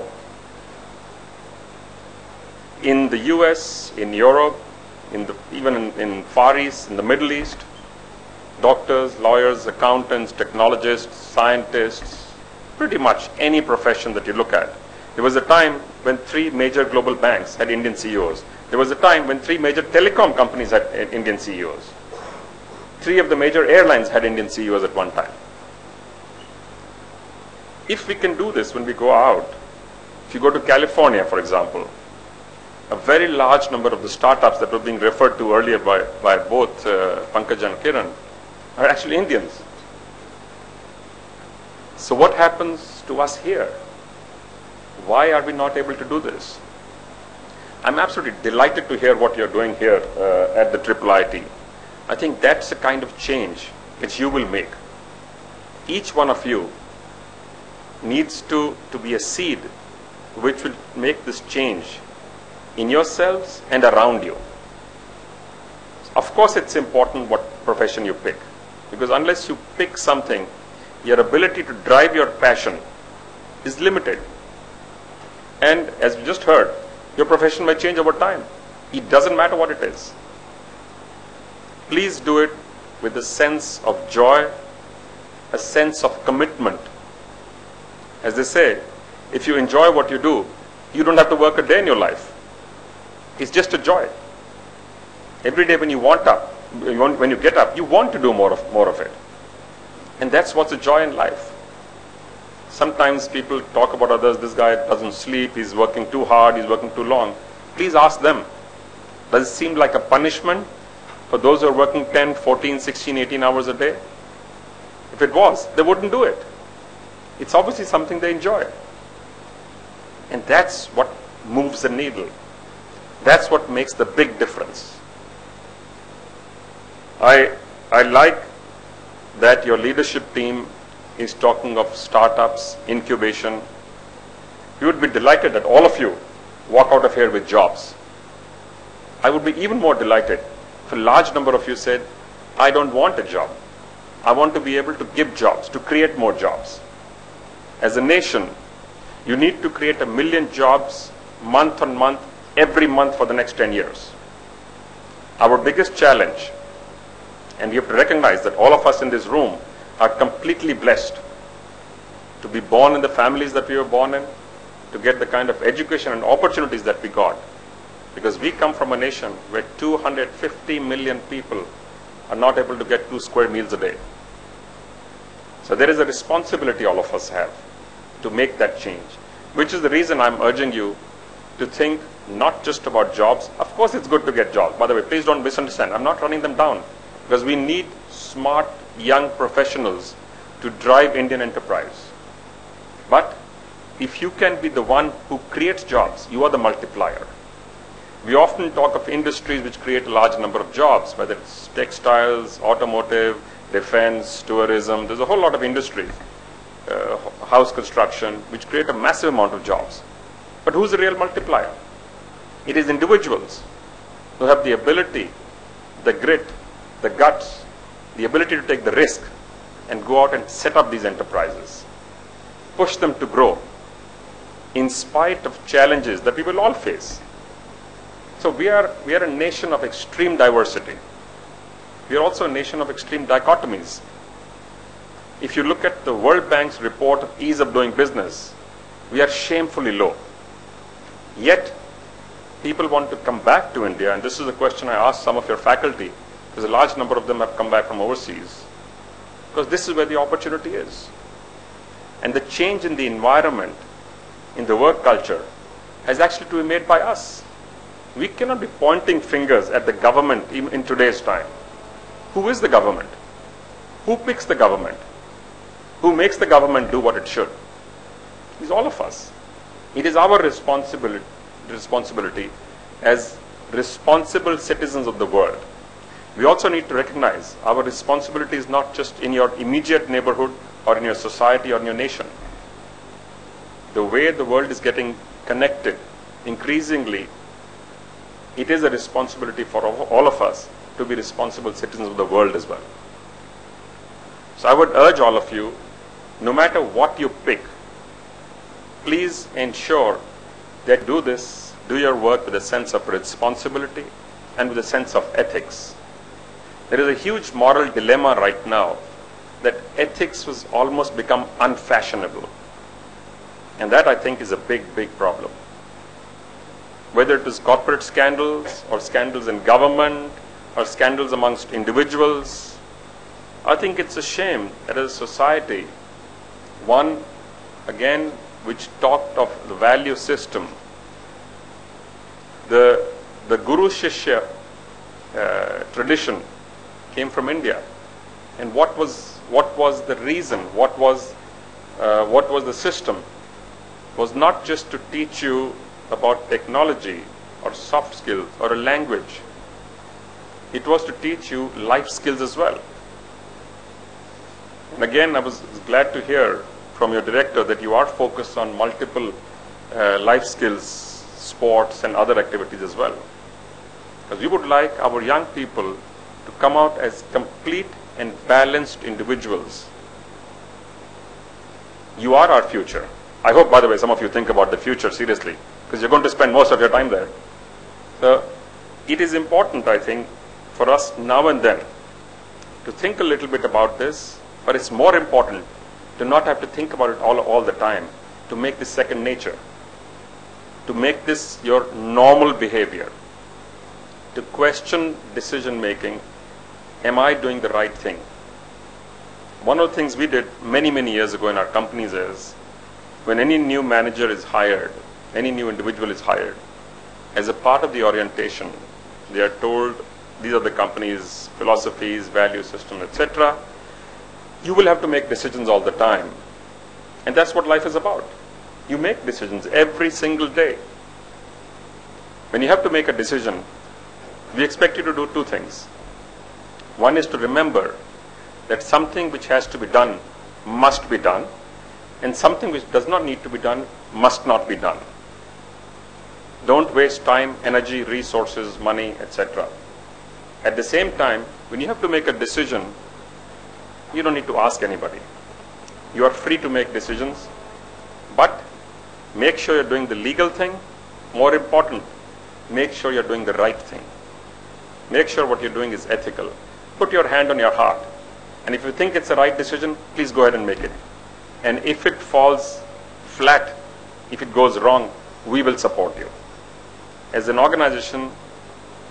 in the US, in Europe, even in Far East, in the Middle East, doctors, lawyers, accountants, technologists, scientists, pretty much any profession that you look at. There was a time when 3 major global banks had Indian CEOs. There was a time when 3 major telecom companies had Indian CEOs. 3 of the major airlines had Indian CEOs at one time. If we can do this when we go out, if you go to California, for example, a very large number of the startups that were being referred to earlier by both Pankaj and Kiran are actually Indians. So what happens to us here? Why are we not able to do this? I'm absolutely delighted to hear what you're doing here at the IIIT. I think that's the kind of change which you will make. Each one of you needs to be a seed which will make this change in yourselves and around you. Of course, it's important what profession you pick, because unless you pick something, your ability to drive your passion is limited. And as we just heard, your profession may change over time. It doesn't matter what it is. Please do it with a sense of joy, a sense of commitment. As they say, if you enjoy what you do, you don't have to work a day in your life. It's just a joy. Every day when you when you get up, you want to do more of it. And that's what's a joy in life. Sometimes people talk about others, this guy doesn't sleep, he's working too hard, he's working too long. Please ask them, does it seem like a punishment for those who are working 10, 14, 16, 18 hours a day? If it was, they wouldn't do it. It's obviously something they enjoy. And that's what moves the needle. That's what makes the big difference. I like that your leadership team is talking of startups, incubation. We would be delighted that all of you walk out of here with jobs. I would be even more delighted if a large number of you said, I don't want a job. I want to be able to give jobs, to create more jobs. As a nation, you need to create 1 million jobs month on month, every month for the next 10 years. Our biggest challenge, and we have to recognize that all of us in this room are completely blessed to be born in the families that we were born in, to get the kind of education and opportunities that we got. Because we come from a nation where 250 million people are not able to get 2 square meals a day. So there is a responsibility all of us have to make that change, which is the reason I'm urging you to think not just about jobs. Of course it's good to get jobs. By the way, please don't misunderstand. I'm not running them down, because we need smart young professionals to drive Indian enterprise. But if you can be the one who creates jobs, you are the multiplier. We often talk of industries which create a large number of jobs, whether it's textiles, automotive, defense, tourism. There's a whole lot of industries, house construction, which create a massive amount of jobs. But who's the real multiplier? It is individuals who have the ability, the grit, the guts, the ability to take the risk and go out and set up these enterprises, push them to grow in spite of challenges that we will all face. So we are a nation of extreme diversity. We are also a nation of extreme dichotomies. If you look at the World Bank's report of ease of doing business, we are shamefully low. Yet, people want to come back to India, and this is a question I asked some of your faculty, because a large number of them have come back from overseas, because this is where the opportunity is. And the change in the environment, in the work culture, has actually to be made by us. We cannot be pointing fingers at the government in today's time. Who is the government? Who picks the government? Who makes the government do what it should? It's all of us. It is our responsibility as responsible citizens of the world. We also need to recognize our responsibility is not just in your immediate neighborhood or in your society or in your nation. The way the world is getting connected, increasingly, it is a responsibility for all of us to be responsible citizens of the world as well. So I would urge all of you, no matter what you pick, please ensure that do your work with a sense of responsibility and with a sense of ethics. There is a huge moral dilemma right now that ethics has almost become unfashionable. And that, I think, is a big, big problem. Whether it is corporate scandals or scandals in government or scandals amongst individuals, I think it's a shame that as a society, one, again, which talked of the value system, the Guru Shishya tradition came from India. And what was the reason? What was the system? Was not just to teach you about technology or soft skills or a language. It was to teach you life skills as well. And again, I was glad to hear from your director that you are focused on multiple life skills, sports and other activities as well. Because we would like our young people to come out as complete and balanced individuals. You are our future. I hope, by the way, some of you think about the future seriously, because you're going to spend most of your time there. So it is important, I think, for us now and then to think a little bit about this, but it's more important to not have to think about it all the time, to make this second nature, to make this your normal behavior, to question decision making. Am I doing the right thing? One of the things we did many, many years ago in our companies is, when any new manager is hired, any new individual is hired, as a part of the orientation, they are told these are the company's philosophies, value system, etc. You will have to make decisions all the time. And that's what life is about. You make decisions every single day. When you have to make a decision, we expect you to do two things. One is to remember that something which has to be done must be done, and something which does not need to be done must not be done. Don't waste time, energy, resources, money, etc. At the same time, when you have to make a decision, you don't need to ask anybody. You are free to make decisions, but make sure you're doing the legal thing. More important, make sure you're doing the right thing. Make sure what you're doing is ethical. Put your hand on your heart. And if you think it's the right decision, please go ahead and make it. And if it falls flat, if it goes wrong, we will support you. As an organization,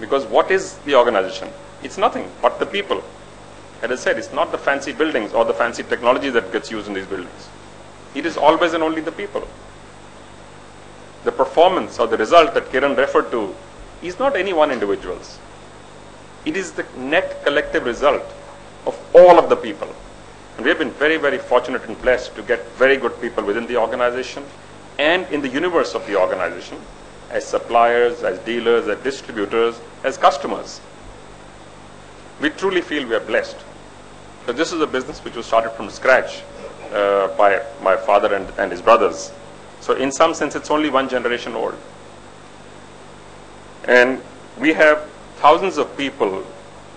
because what is the organization? It's nothing but the people. As I said, it's not the fancy buildings or the fancy technology that gets used in these buildings. It is always and only the people. The performance or the result that Kiran referred to is not any one individual's. It is the net collective result of all of the people. And we have been very, very fortunate and blessed to get very good people within the organization and in the universe of the organization, as suppliers, as dealers, as distributors, as customers. We truly feel we are blessed. So this is a business which was started from scratch by my father and his brothers. So in some sense, it's only one generation old. And we have thousands of people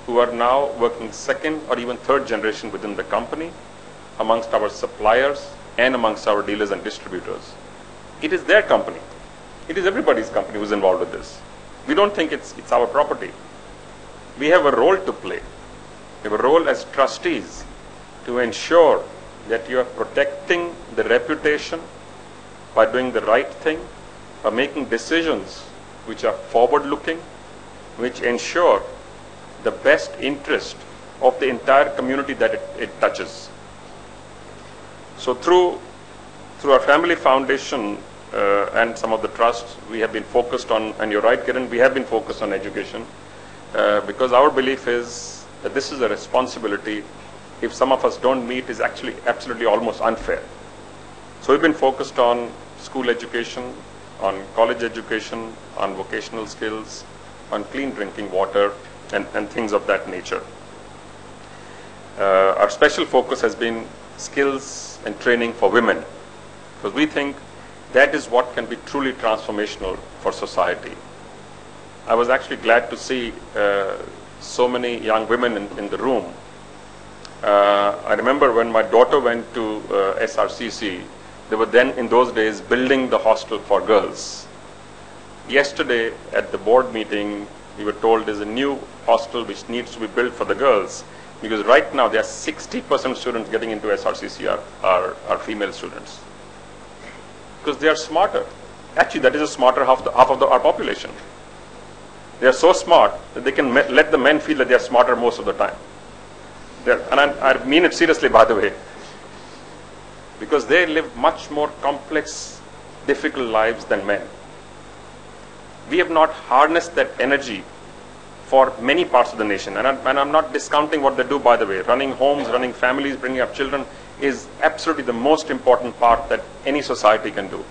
who are now working second or even third generation within the company, amongst our suppliers and amongst our dealers and distributors. It is their company. It is everybody's company who's involved with this. We don't think it's our property. We have a role to play. We have a role as trustees to ensure that you are protecting the reputation by doing the right thing, by making decisions which are forward-looking, which ensure the best interest of the entire community that it touches. So through our family foundation and some of the trusts, we have been focused on, and you're right, Kiran, we have been focused on education because our belief is that this is a responsibility. If some of us don't meet, is actually absolutely almost unfair. So we've been focused on school education, on college education, on vocational skills, on clean drinking water, and things of that nature. Our special focus has been skills and training for women, because we think that is what can be truly transformational for society. I was actually glad to see so many young women in the room. I remember when my daughter went to SRCC, they were then in those days building the hostel for girls. Yesterday at the board meeting, we were told there's a new hostel which needs to be built for the girls, because right now there are 60% students getting into SRCC are female students. Because they are smarter. Actually, that is a smarter half of our population. They are so smart that they can let the men feel that they are smarter most of the time. And I mean it seriously, by the way. Because they live much more complex, difficult lives than men. We have not harnessed that energy for many parts of the nation. And I'm not discounting what they do, by the way. Running homes, running families, bringing up children is absolutely the most important part that any society can do.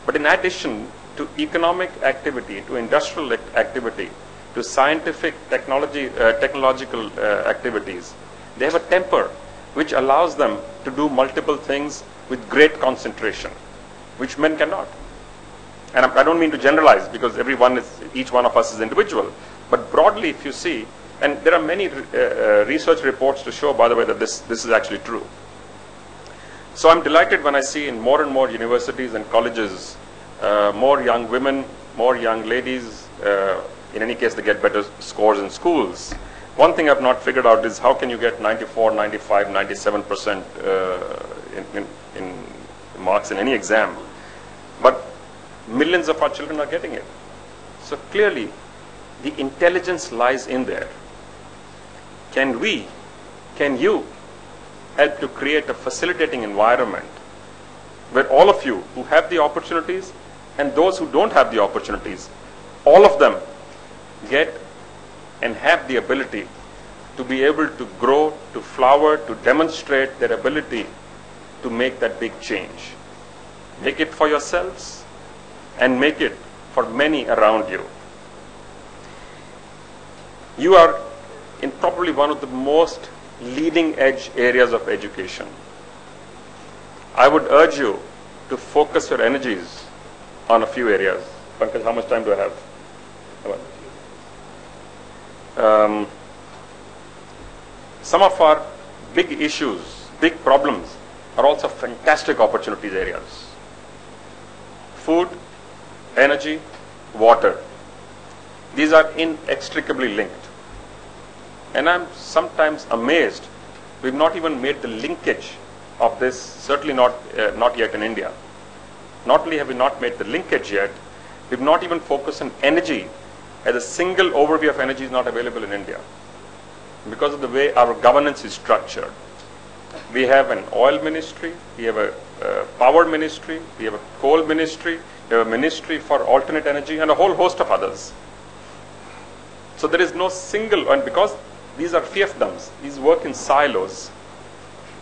But in addition to economic activity, to industrial activity, to scientific technological activities, they have a temper which allows them to do multiple things with great concentration, which men cannot. And I don't mean to generalize, because each one of us is individual. But broadly, if you see, and there are many research reports to show, by the way, that this is actually true. So I'm delighted when I see in more and more universities and colleges, more young women, more young ladies. In any case, they get better scores in schools. One thing I've not figured out is how can you get 94, 95, 97% in marks in any exam, but millions of our children are getting it. So clearly, the intelligence lies in there. Can you help to create a facilitating environment where all of you who have the opportunities and those who don't have the opportunities, all of them get and have the ability to be able to grow, to flower, to demonstrate their ability to make that big change. Make it for yourselves and make it for many around you. You are in probably one of the most leading edge areas of education. I would urge you to focus your energies on a few areas. Pankaj, how much time do I have? Some of our big issues, big problems, are also fantastic opportunities areas. Food, energy, water. These are inextricably linked. And I'm sometimes amazed we've not even made the linkage of this, certainly not yet in India. Not only have we not made the linkage yet, we've not even focused on energy, as a single overview of energy is not available in India because of the way our governance is structured. We have an oil ministry, we have a power ministry, we have a coal ministry, we have a ministry for alternate energy, and a whole host of others. So there is no single, and because these are fiefdoms, these work in silos,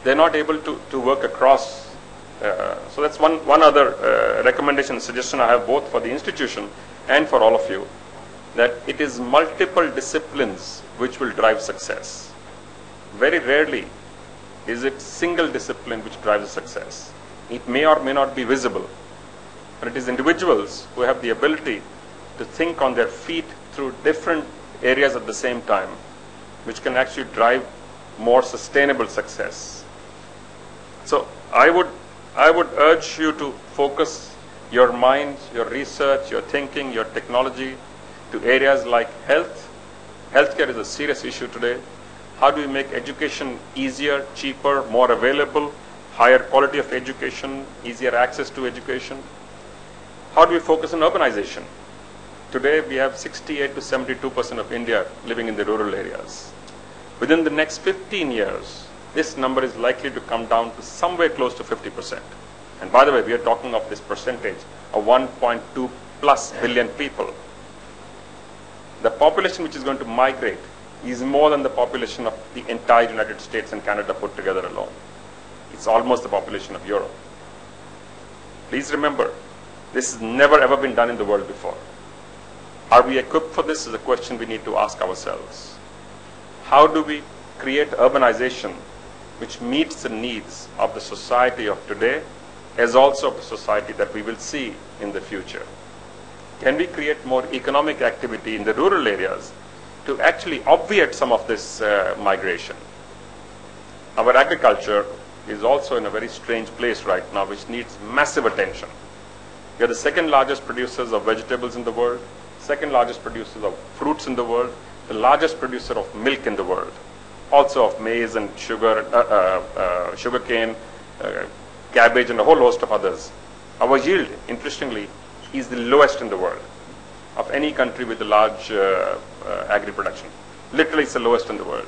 they're not able to work across. So that's one other recommendation and suggestion I have both for the institution and for all of you, that it is multiple disciplines which will drive success. Very rarely is it single discipline which drives success. It may or may not be visible, but it is individuals who have the ability to think on their feet through different areas at the same time, which can actually drive more sustainable success. So I would urge you to focus your mind, your research, your thinking, your technology to areas like health. Healthcare is a serious issue today. How do we make education easier, cheaper, more available, higher quality of education, easier access to education? How do we focus on urbanization? Today we have 68 to 72% of India living in the rural areas. Within the next 15 years, this number is likely to come down to somewhere close to 50%. And by the way, we are talking of this percentage of 1.2 plus billion people. The population which is going to migrate is more than the population of the entire United States and Canada put together alone. It's almost the population of Europe. Please remember, this has never ever been done in the world before. Are we equipped for this is a question we need to ask ourselves. How do we create urbanization which meets the needs of the society of today as also of the society that we will see in the future? Can we create more economic activity in the rural areas to actually obviate some of this migration? Our agriculture is also in a very strange place right now, which needs massive attention. We are the second largest producers of vegetables in the world, second largest producers of fruits in the world, the largest producer of milk in the world, also of maize and sugar, sugarcane, cabbage, and a whole host of others. Our yield, interestingly, is the lowest in the world of any country with a large agri-production. Literally, it's the lowest in the world.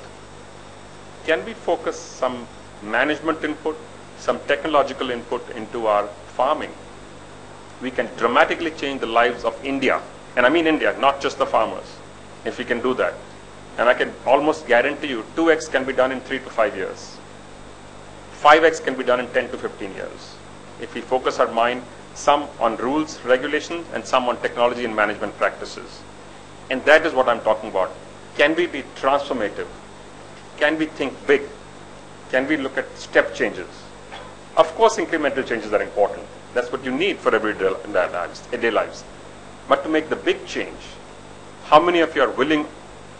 Can we focus some management input, some technological input into our farming? We can dramatically change the lives of India, and I mean India, not just the farmers, if we can do that. And I can almost guarantee you 2x can be done in 3 to 5 years. 5x can be done in 10 to 15 years. If we focus our mind, some on rules, regulations, and some on technology and management practices. And that is what I'm talking about. Can we be transformative? Can we think big? Can we look at step changes? Of course, incremental changes are important. That's what you need for everyday lives. But to make the big change, how many of you are willing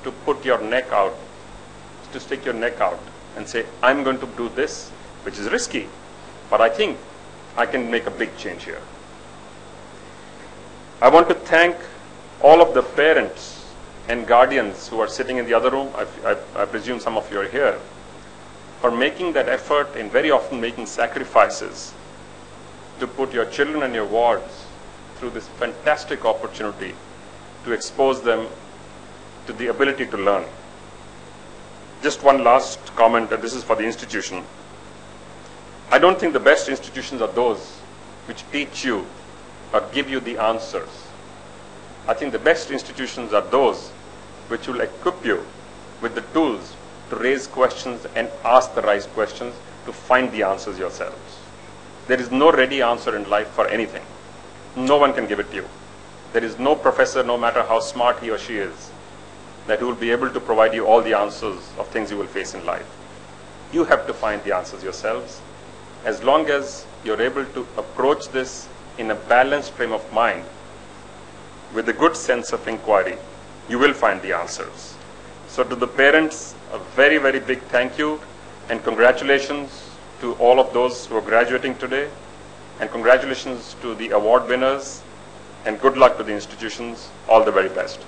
to put your neck out, to stick your neck out and say, I'm going to do this, which is risky, but I think I can make a big change here. I want to thank all of the parents and guardians who are sitting in the other room. I presume some of you are here, for making that effort and very often making sacrifices to put your children and your wards through this fantastic opportunity to expose them to the ability to learn. Just one last comment, and this is for the institution. I don't think the best institutions are those which teach you or give you the answers. I think the best institutions are those which will equip you with the tools to raise questions and ask the right questions to find the answers yourselves. There is no ready answer in life for anything. No one can give it to you. There is no professor, no matter how smart he or she is, that will be able to provide you all the answers of things you will face in life. You have to find the answers yourselves. As long as you're able to approach this in a balanced frame of mind, with a good sense of inquiry, you will find the answers. So to the parents, a very, very big thank you and congratulations to all of those who are graduating today, and congratulations to the award winners, and good luck to the institutions. All the very best.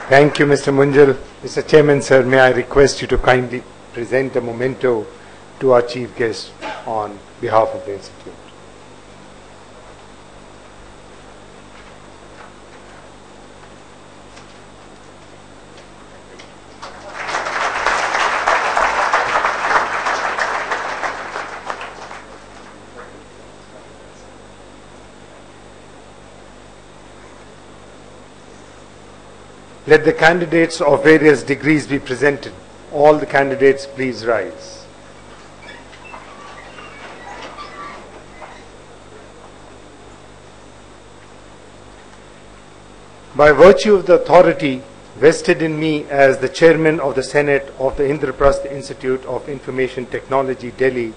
Thank you, Mr. Munjal. Mr. Chairman, sir, may I request you to kindly present a memento to our chief guest on behalf of the Institute. Let the candidates of various degrees be presented. All the candidates, please rise. By virtue of the authority vested in me as the chairman of the Senate of the Indraprastha Institute of Information Technology, Delhi,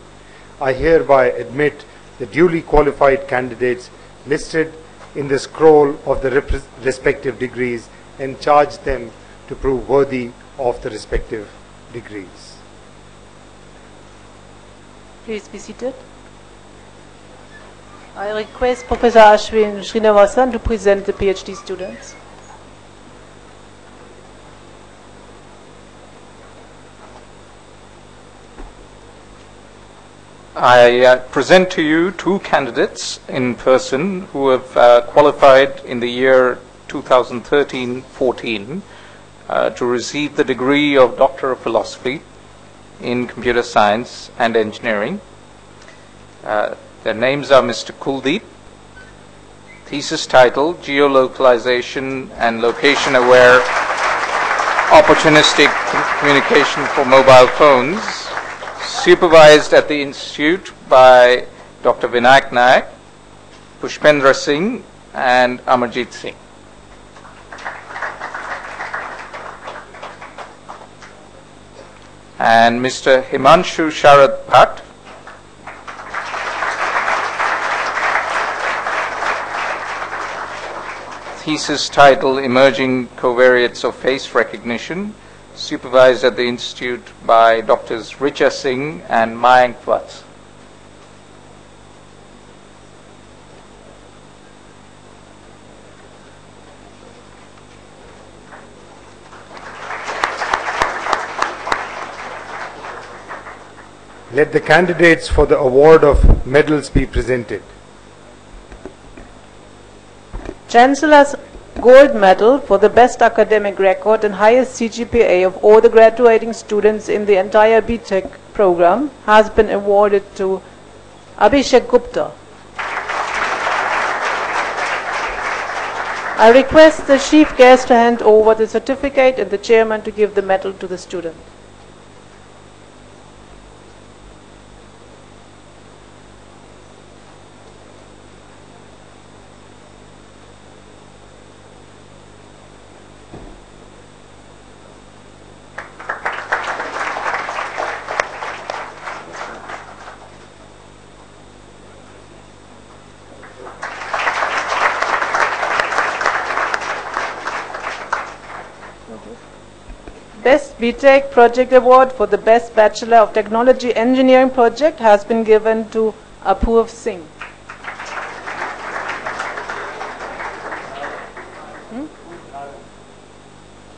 I hereby admit the duly qualified candidates listed in the scroll of the respective degrees and charge them to prove worthy of the respective degrees. Please be seated. I request Professor Ashwin Srinivasan to present the PhD students. I present to you two candidates in person who have qualified in the year 2013-14 to receive the degree of Doctor of Philosophy in Computer Science and Engineering. Their names are Mr. Kuldeep, thesis title Geolocalization and Location-Aware Opportunistic Communication for Mobile Phones, supervised at the Institute by Dr. Vinayak Nayak, Pushpendra Singh and Amarjit Singh. And Mr. Himanshu Sharad Bhatt, thesis title Emerging Covariates of Face Recognition, supervised at the Institute by Drs. Richa Singh and Mayank Vats. Let the candidates for the award of medals be presented. Chancellor's Gold Medal for the best academic record and highest CGPA of all the graduating students in the entire BTech program has been awarded to Abhishek Gupta. I request the chief guest to hand over the certificate and the chairman to give the medal to the student. Best BTech Project Award for the Best Bachelor of Technology Engineering Project has been given to Apurv Singh.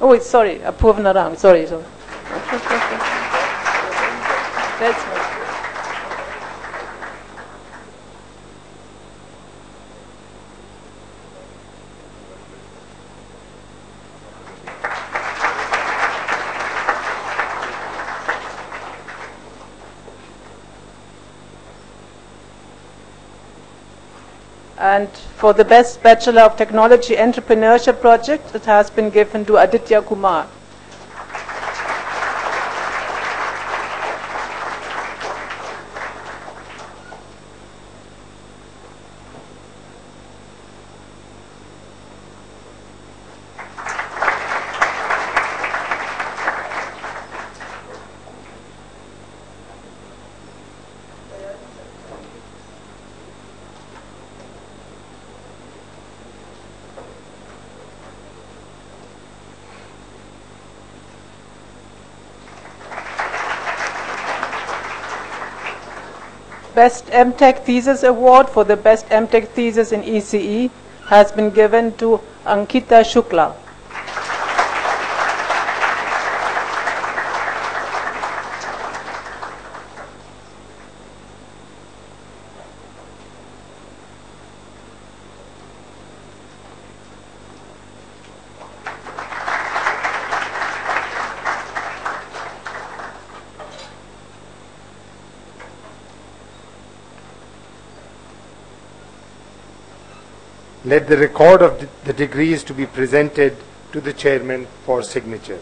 Oh, sorry, Apurv Narang. Sorry. That's right. And for the best Bachelor of Technology Entrepreneurship project, it has been given to Aditya Kumar. Best MTech Thesis Award for the Best MTech Thesis in ECE has been given to Ankita Shukla. Let the record of the degrees to be presented to the chairman for signature.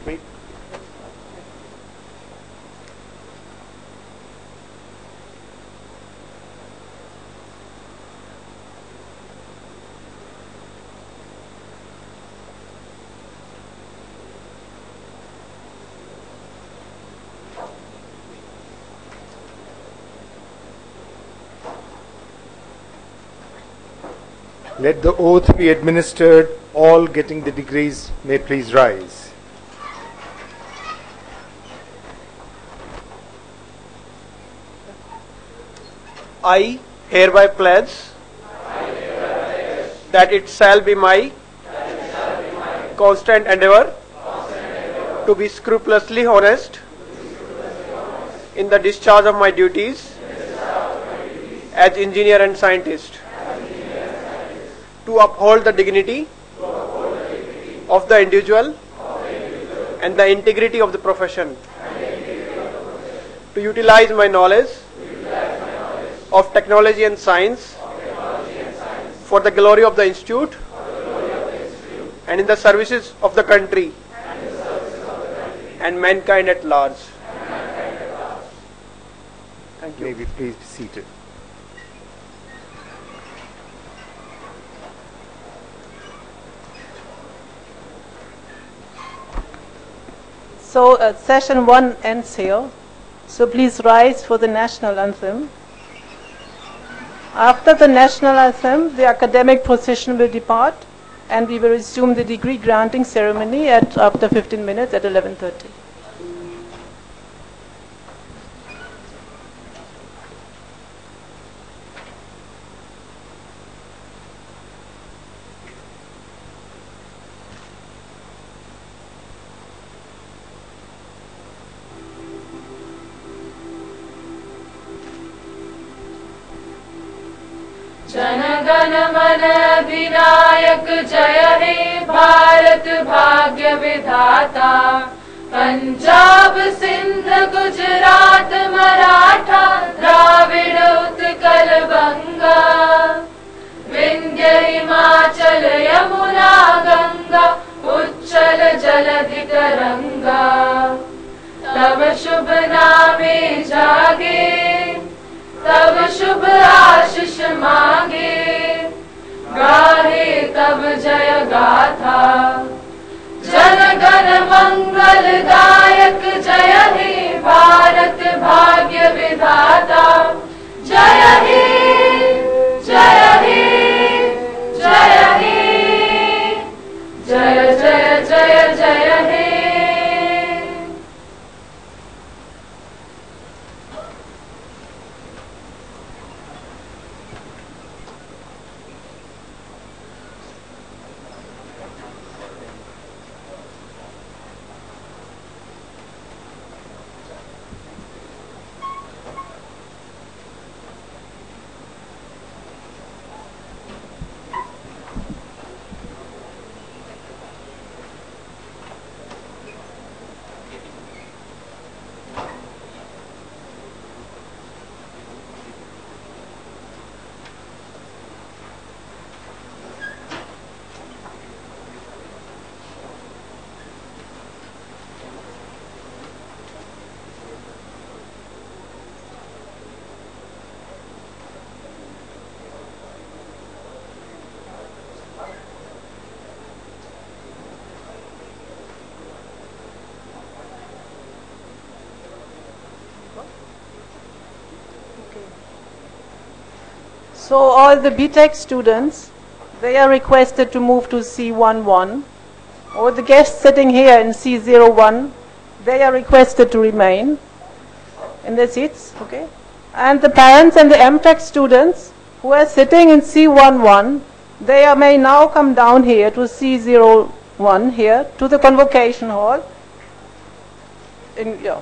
Wait. Let the oath be administered. All getting the degrees may please rise. I hereby pledge that it shall be my constant endeavor to be scrupulously honest in the discharge of my duties as engineer and scientist, to uphold the dignity of the individual and the integrity of the profession, to utilize my knowledge of technology and science for the glory of the institute and in the services of the country and mankind at large. Thank you. May we please be seated. So session 1 ends here. So please rise for the national anthem. After the national anthem, the academic procession will depart and we will resume the degree granting ceremony after 15 minutes at 11:30. Jana Gana मन अधिनायक जय हे भारत भाग्य विधाता, पंजाब सिंध गुजरात मराठा द्राविड़ उत्कल बंगा, विंध्य हिमाचल यमुना गंगा उच्चल जलधि तरंगा, तब शुभ नामे जागे तब शुभ आशीष मांगे, गाहे तब जय गाथा, जन गण मंगल दायक जय हे So all the BTech students, they are requested to move to C11. All the guests sitting here in C01, they are requested to remain in their seats, okay? And the parents and the MTech students who are sitting in C11, they may now come down here to C01 here, to the convocation hall. Yeah.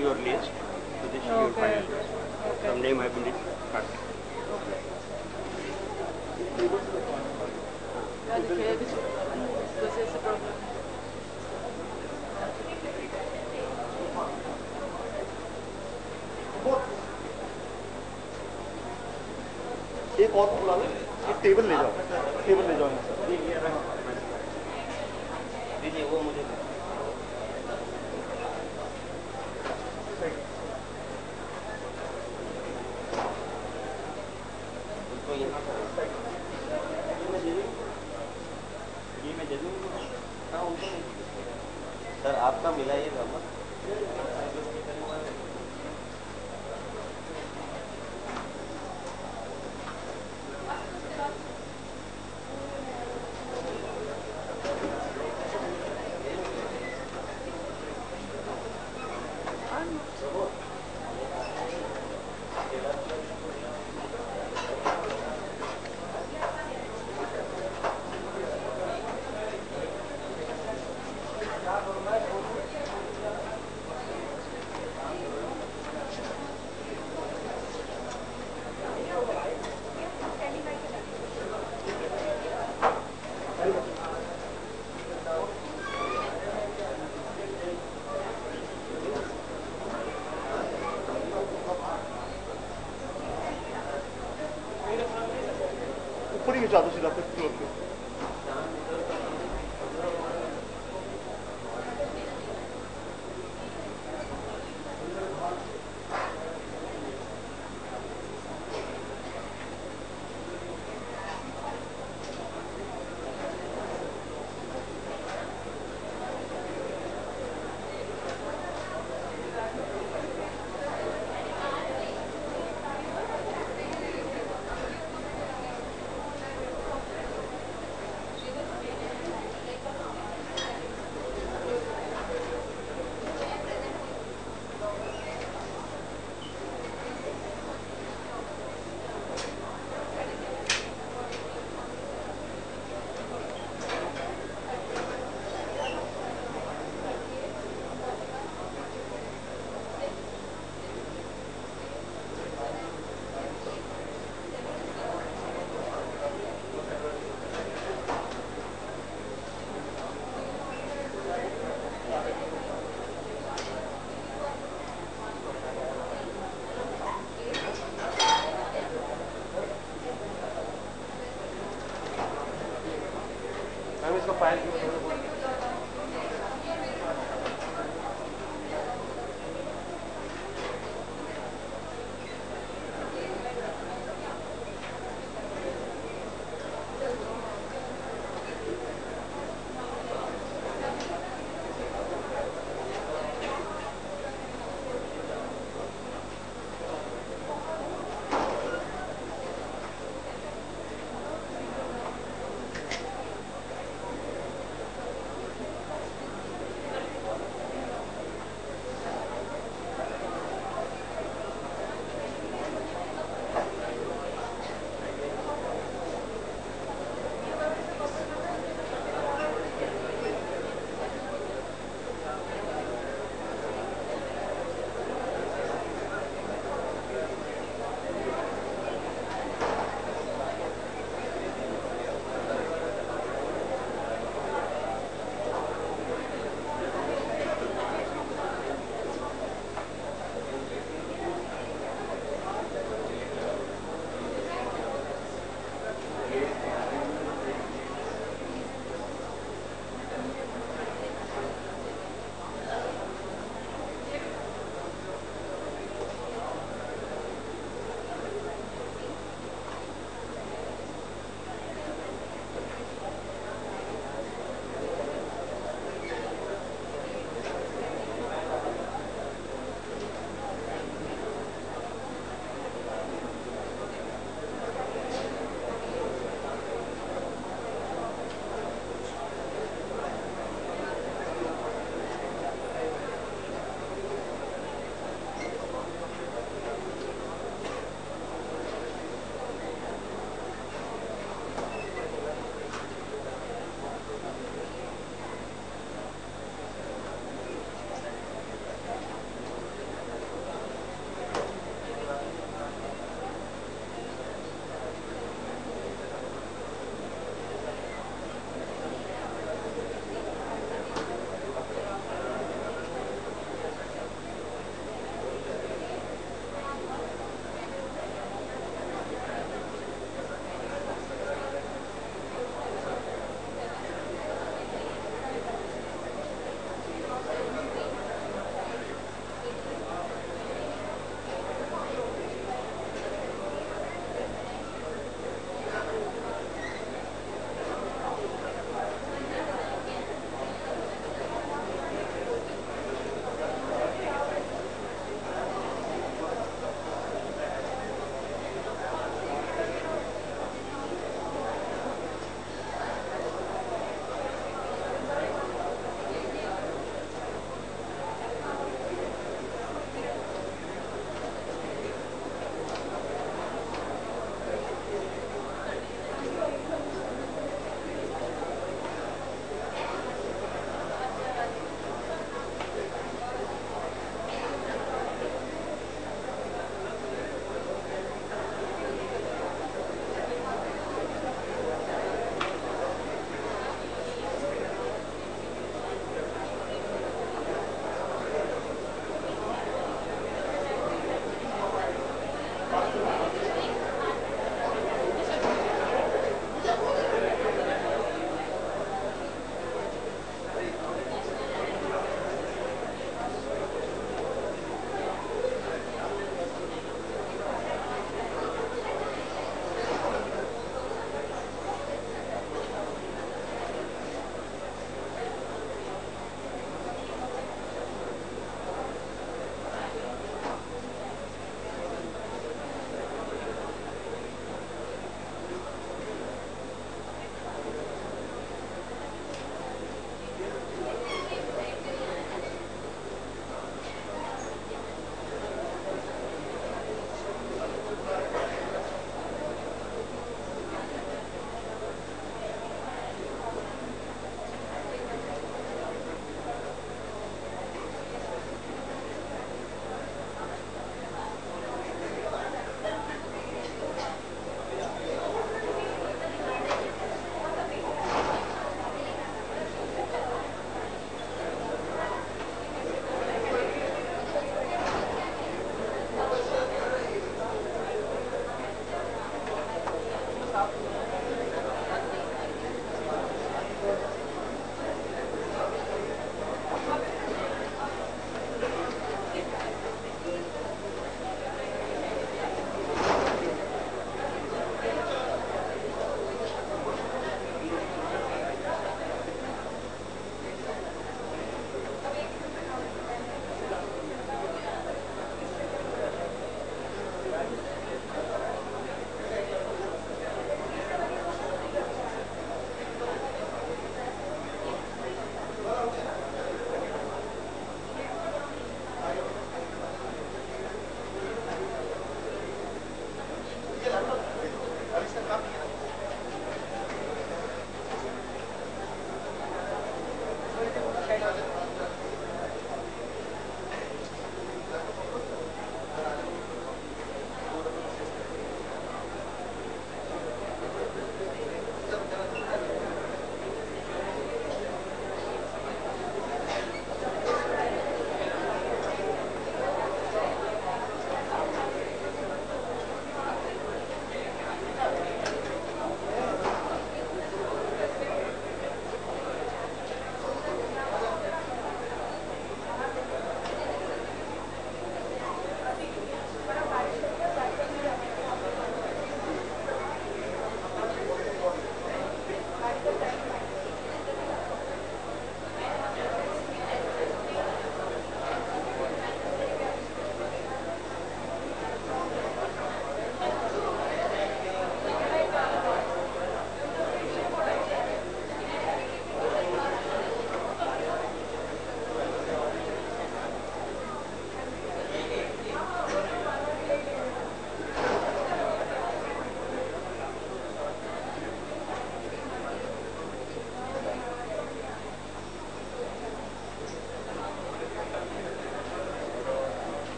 Your list, so this is your final list. Some name have been cut. एक और बुला लो, एक table ले जाओ, table ले जाओ। दीजिए वो मुझे सर आपका मिला ये नंबर ऊपर ही जादू सीधा पे फ्लोर पे। मैम इसको file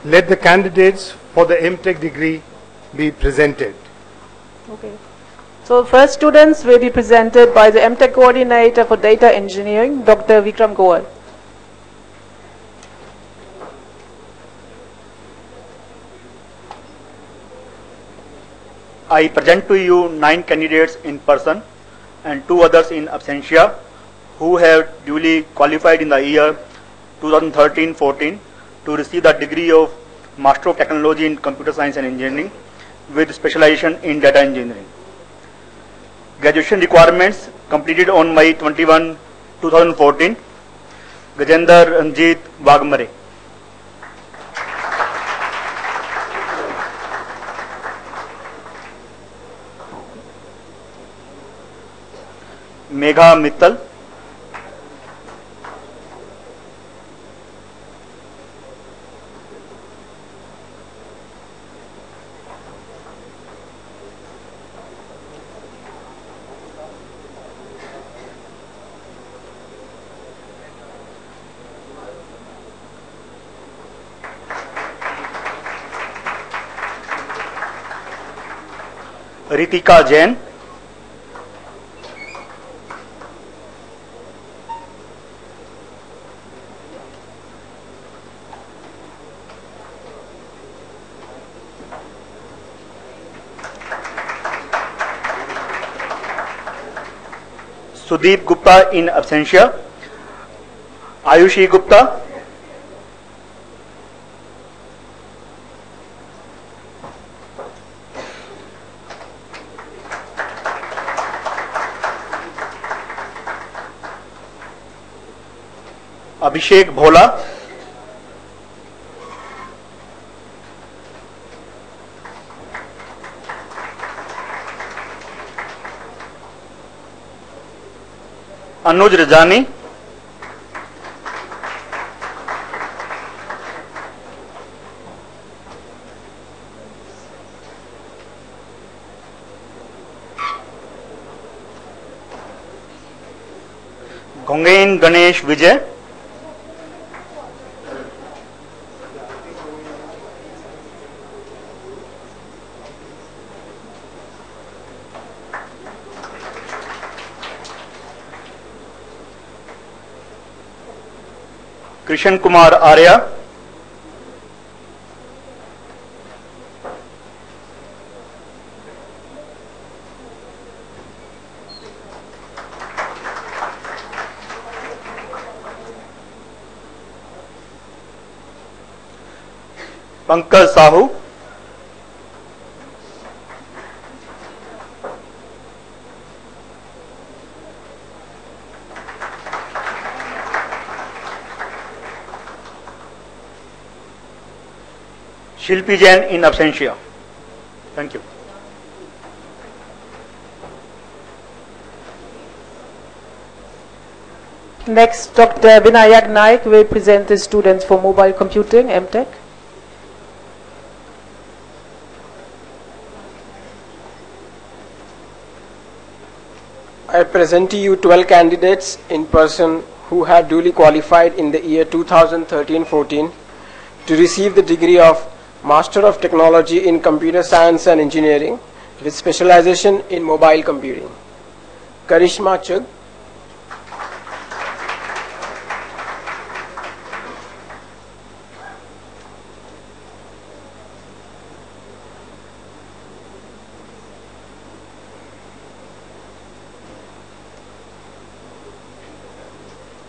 Let the candidates for the MTech degree be presented. Okay. So first students will be presented by the MTech Coordinator for Data Engineering, Dr. Vikram Goel. I present to you 9 candidates in person and 2 others in absentia who have duly qualified in the year 2013-14 to receive the degree of Master of Technology in Computer Science and Engineering with specialization in Data Engineering. Graduation requirements completed on May 21, 2014. Gajendra Ranjit Wagmare. Megha Mittal. Ritika Jain. Sudeep Gupta in absentia. Ayushi Gupta. Abhishek Bhola. Anuj Rajani. Gongain Ganesh Vijay. Krishan Kumar Arya. Pankaj Sahu. Shilpi Jain in absentia. Thank you. Next, Dr. Vinayak Naik will present the students for mobile computing, MTech. I present to you 12 candidates in person who had duly qualified in the year 2013-14 to receive the degree of Master of Technology in Computer Science and Engineering with specialization in mobile computing. Karishma Chugh,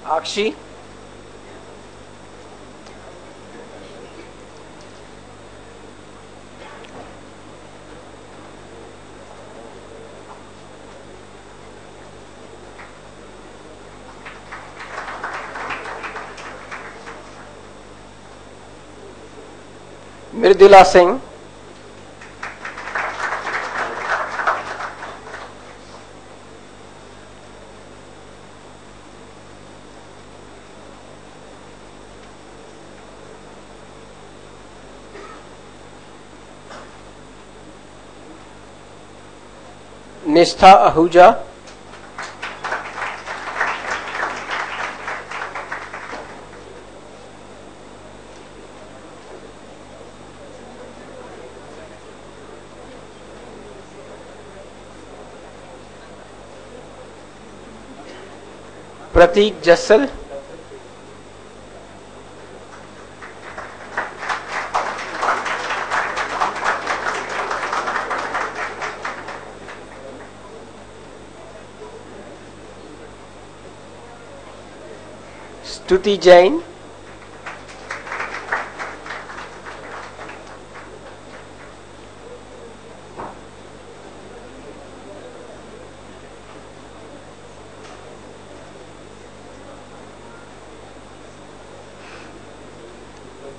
Akshi, Mirdula Singh, Nishtha Ahuja, Pratik Jassal. Stuti Jain.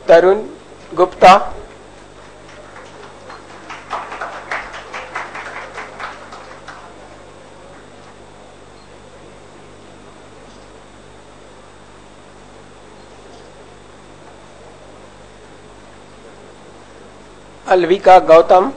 Tarun Gupta. Alvika Gautam.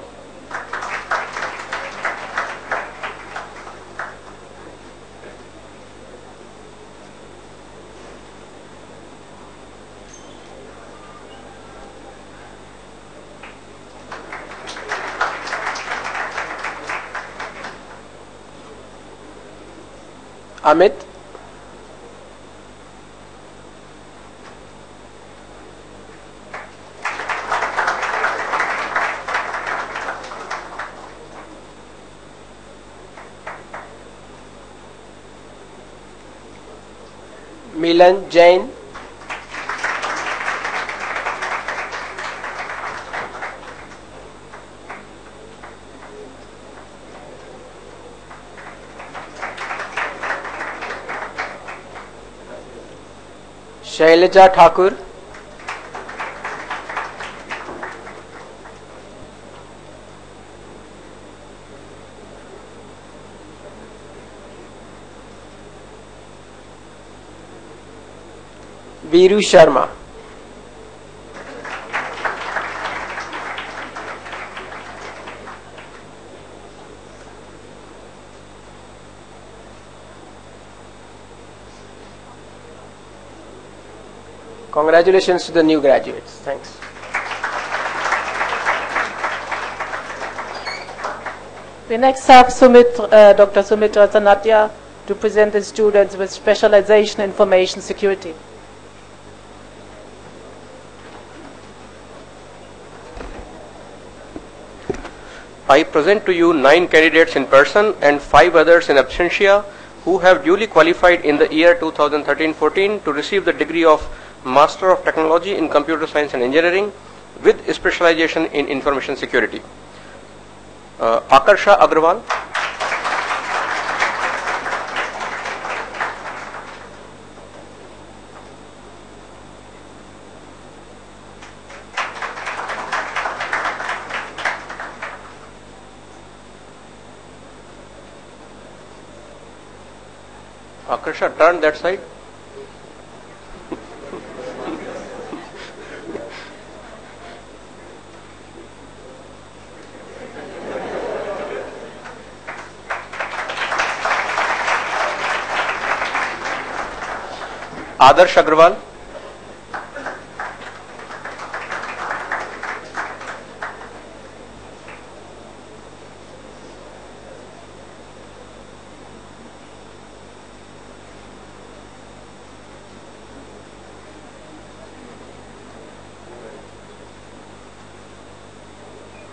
Amit. Milan Jain. Shailaja Thakur. Veeru Sharma. Congratulations to the new graduates. Thanks. We next have Dr. Sumitra Sanatya to present the students with specialization in information security. I present to you 9 candidates in person and 5 others in absentia who have duly qualified in the year 2013-14 to receive the degree of Master of Technology in Computer Science and Engineering with specialization in Information Security. Akarsha Agrawal, Akarsha, turn that side. Adarsh Agrawal,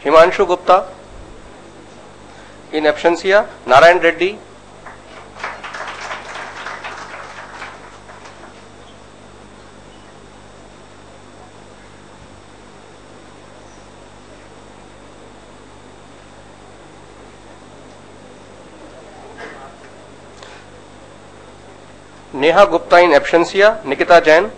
Himanshu Gupta, in absentia Narayan Reddy, Neha Gupta in absentia Nikita Jain,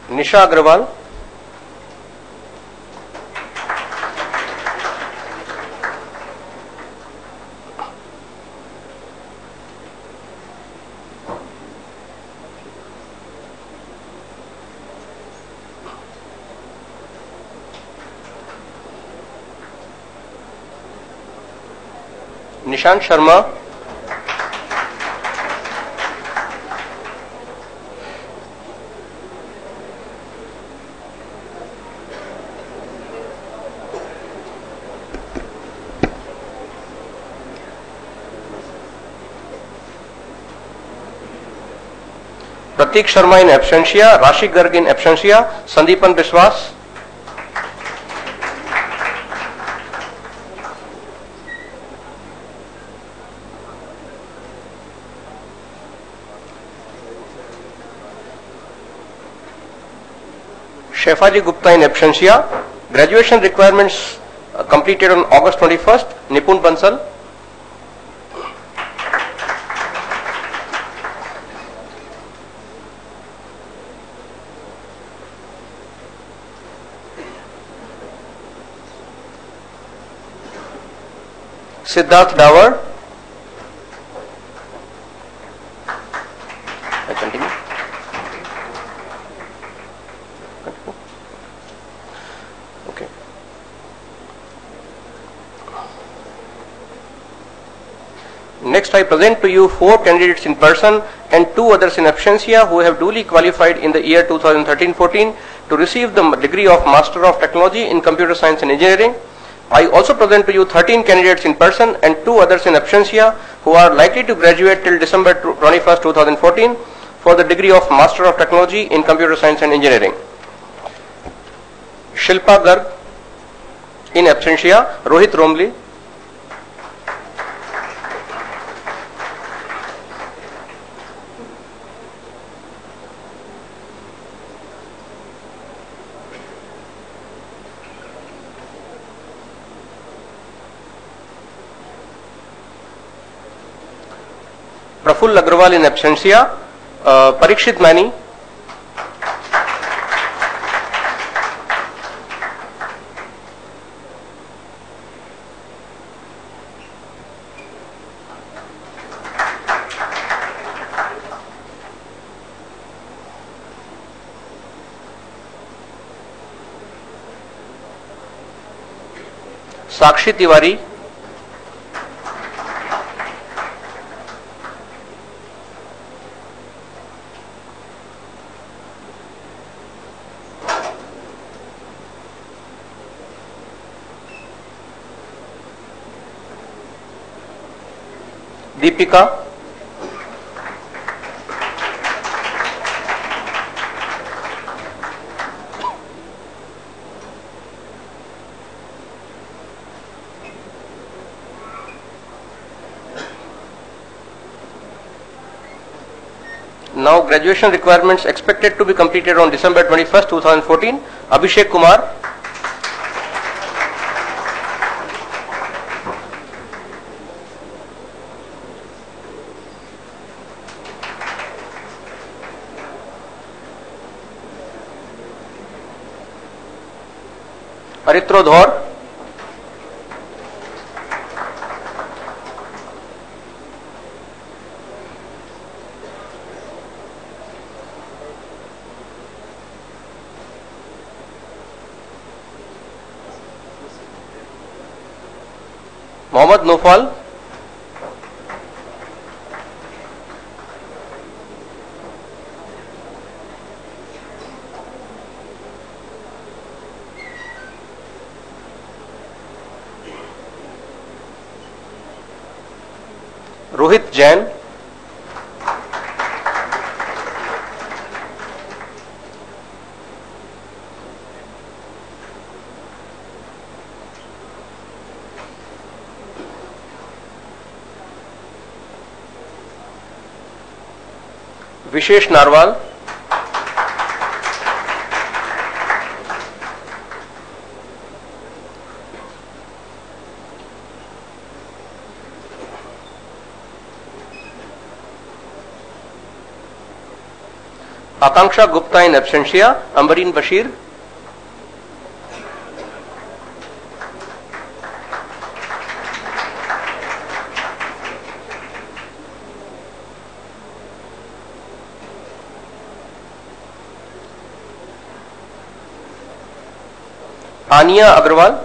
Nisha Agrawal, Nishant Sharma, Pratik Sharma in absentia, Rashik Garg in absentia, Sandeepan Biswas, Shefaji Gupta in absentia, graduation requirements completed on August 21st, Nipun Bansal, Siddharth Dawar. I continue. Okay. Next, I present to you 4 candidates in person and 2 others in absentia who have duly qualified in the year 2013-14 to receive the degree of Master of Technology in Computer Science and Engineering. I also present to you 13 candidates in person and 2 others in absentia who are likely to graduate till December 21st, 2014 for the degree of Master of Technology in Computer Science and Engineering. Shilpa Garg in absentia, Rohit Romli, Praful Agrawal in absentia, Parikshit Mani, Sakshi Tiwari, Deepika, now graduation requirements expected to be completed on December 21st, 2014. Abhishek Kumar, Aritro Dhor, Mohammad Nofal, Rohit Jain, Vishesh Narwal, Akanksha Gupta in absentia, Ambareen Bashir, Ania Agrawal,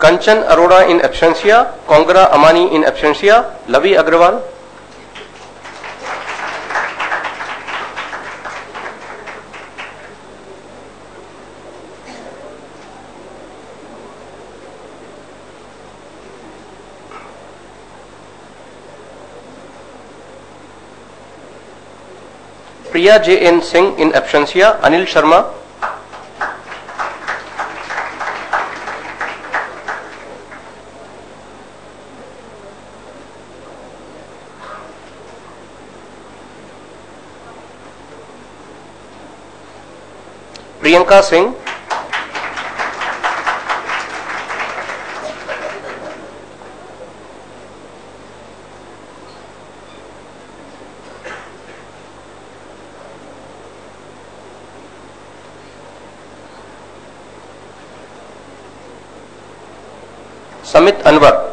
Kanchan Arora in absentia, Kongra Amani in absentia, Lavi Agrawal. Priya J.N. Singh in absentia, Anil Sharma. Priyanka Singh. Samit Anwar.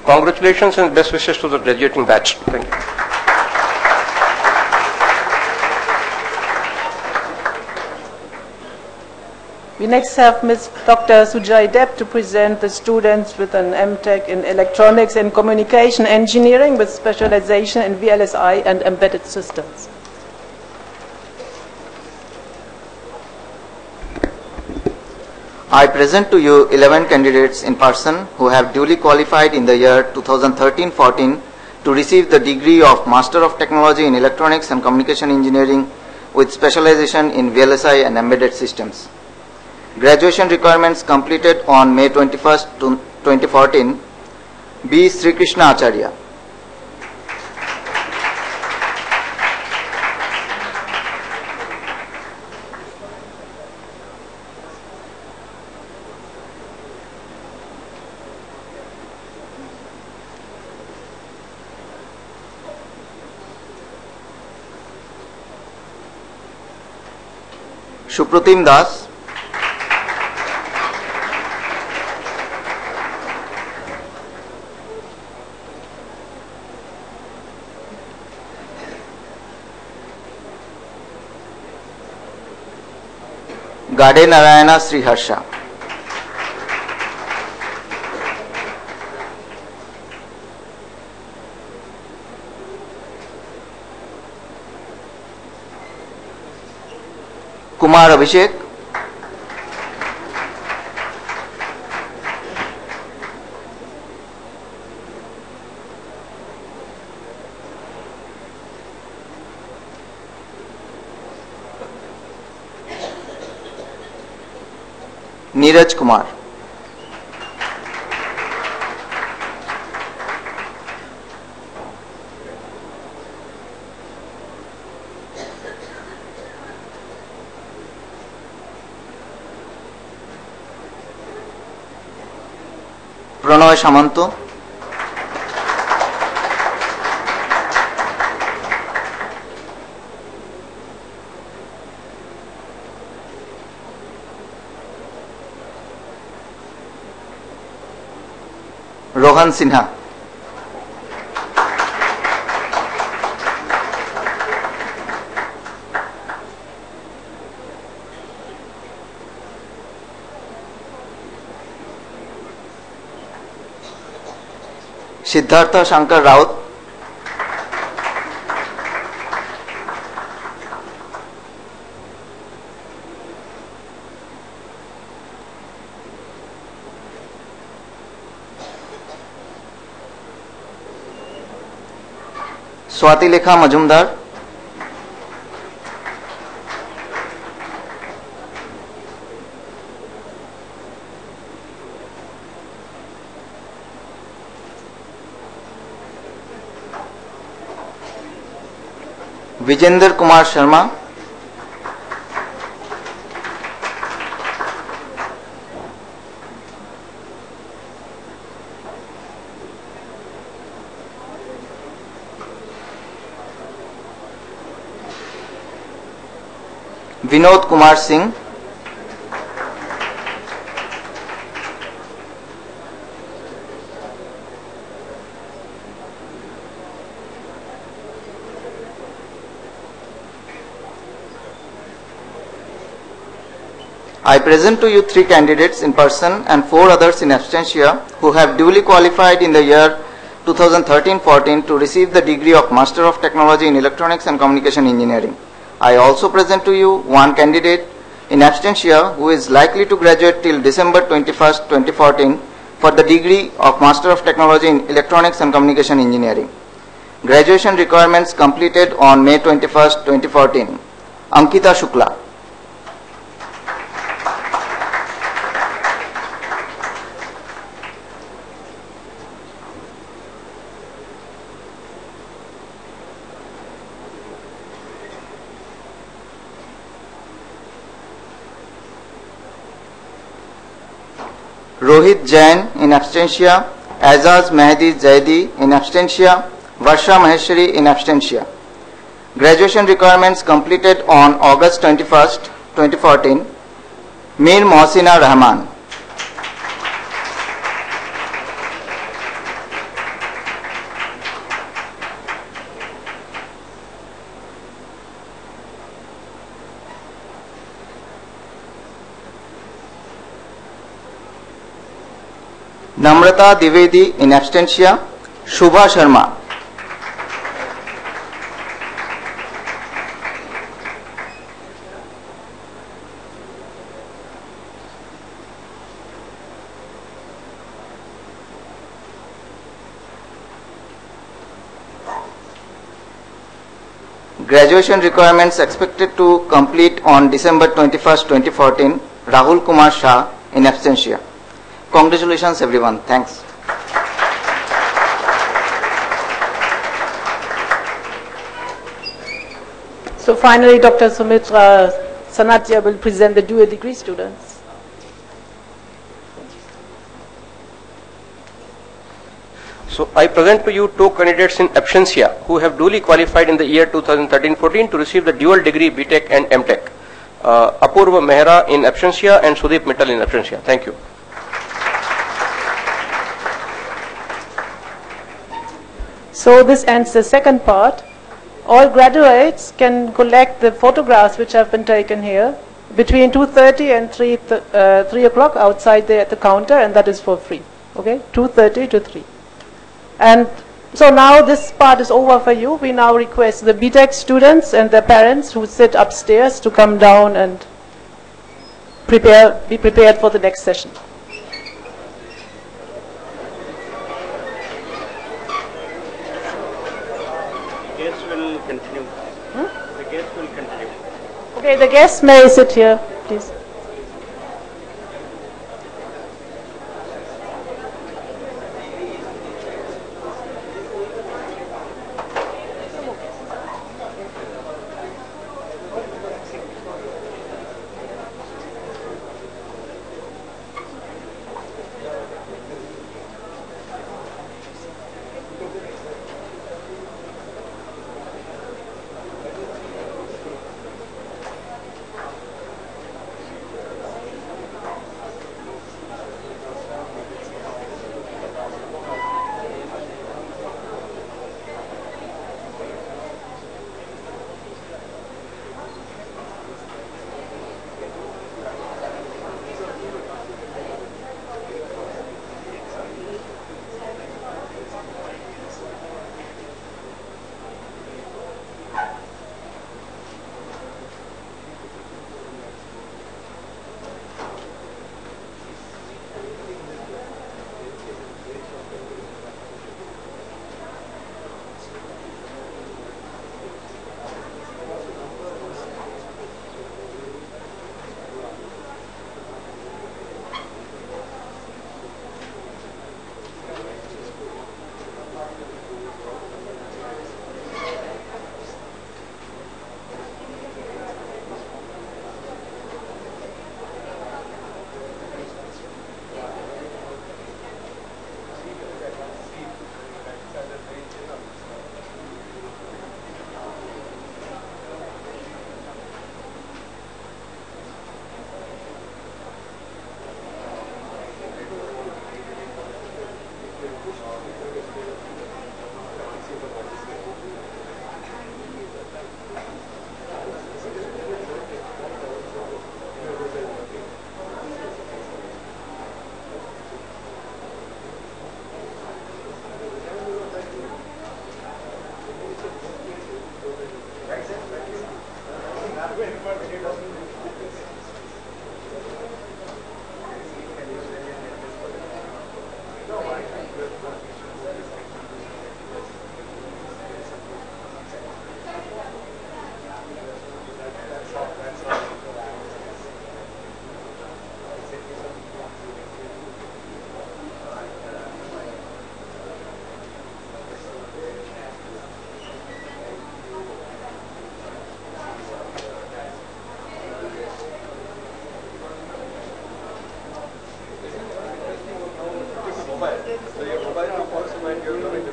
Congratulations and best wishes to the graduating batch. Thank you. We next have Ms. Dr. Sujai Depp to present the students with an MTech in Electronics and Communication Engineering with specialization in VLSI and embedded systems. I present to you 11 candidates in person who have duly qualified in the year 2013-14 to receive the degree of Master of Technology in Electronics and Communication Engineering with specialization in VLSI and embedded systems. Graduation requirements completed on May 21st, 2014. B. Sri Krishna Acharya. Supratim Das. Gade Narayana Sri Harsha. Kumar Abhishek. Neeraj Kumar. Pranoy Samanto. Rohan Sinha. Siddhartha Shankar Raut. Swati Lekha Majumdar. Vijender Kumar Sharma. Vinod Kumar Singh. I present to you 3 candidates in person and 4 others in absentia who have duly qualified in the year 2013-14 to receive the degree of Master of Technology in Electronics and Communication Engineering. I also present to you 1 candidate in absentia who is likely to graduate till December 21st, 2014 for the degree of Master of Technology in Electronics and Communication Engineering. Graduation requirements completed on May 21st, 2014. Ankita Shukla. Rohit Jain in absentia, Azaz Mehdi Zaidi in absentia, Varsha Maheshwari in absentia. Graduation requirements completed on August 21st, 2014. Mir Mohsina Rahman. Namrata Divedi in absentia, Shubha Sharma. Graduation requirements expected to complete on December 21st, 2014. Rahul Kumar Shah in absentia. Congratulations everyone. Thanks. So finally, Dr. Sumitra Sanatya will present the dual degree students. So I present to you 2 candidates in absentia who have duly qualified in the year 2013-14 to receive the dual degree BTech and MTech. Apurva Mehra in absentia and Sudeep Mittal in absentia. Thank you. So this ends the second part. All graduates can collect the photographs which have been taken here between 2:30 and 3 o'clock outside there at the counter, and that is for free. Okay, 2:30 to 3. And so now this part is over for you. We now request the BTech students and their parents who sit upstairs to come down and be prepared for the next session. Okay, the guests may sit here, please.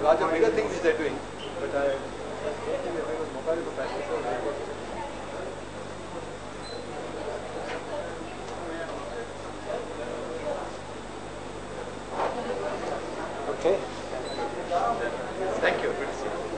larger, bigger things which they're doing. But okay. Thank you. Good to see you.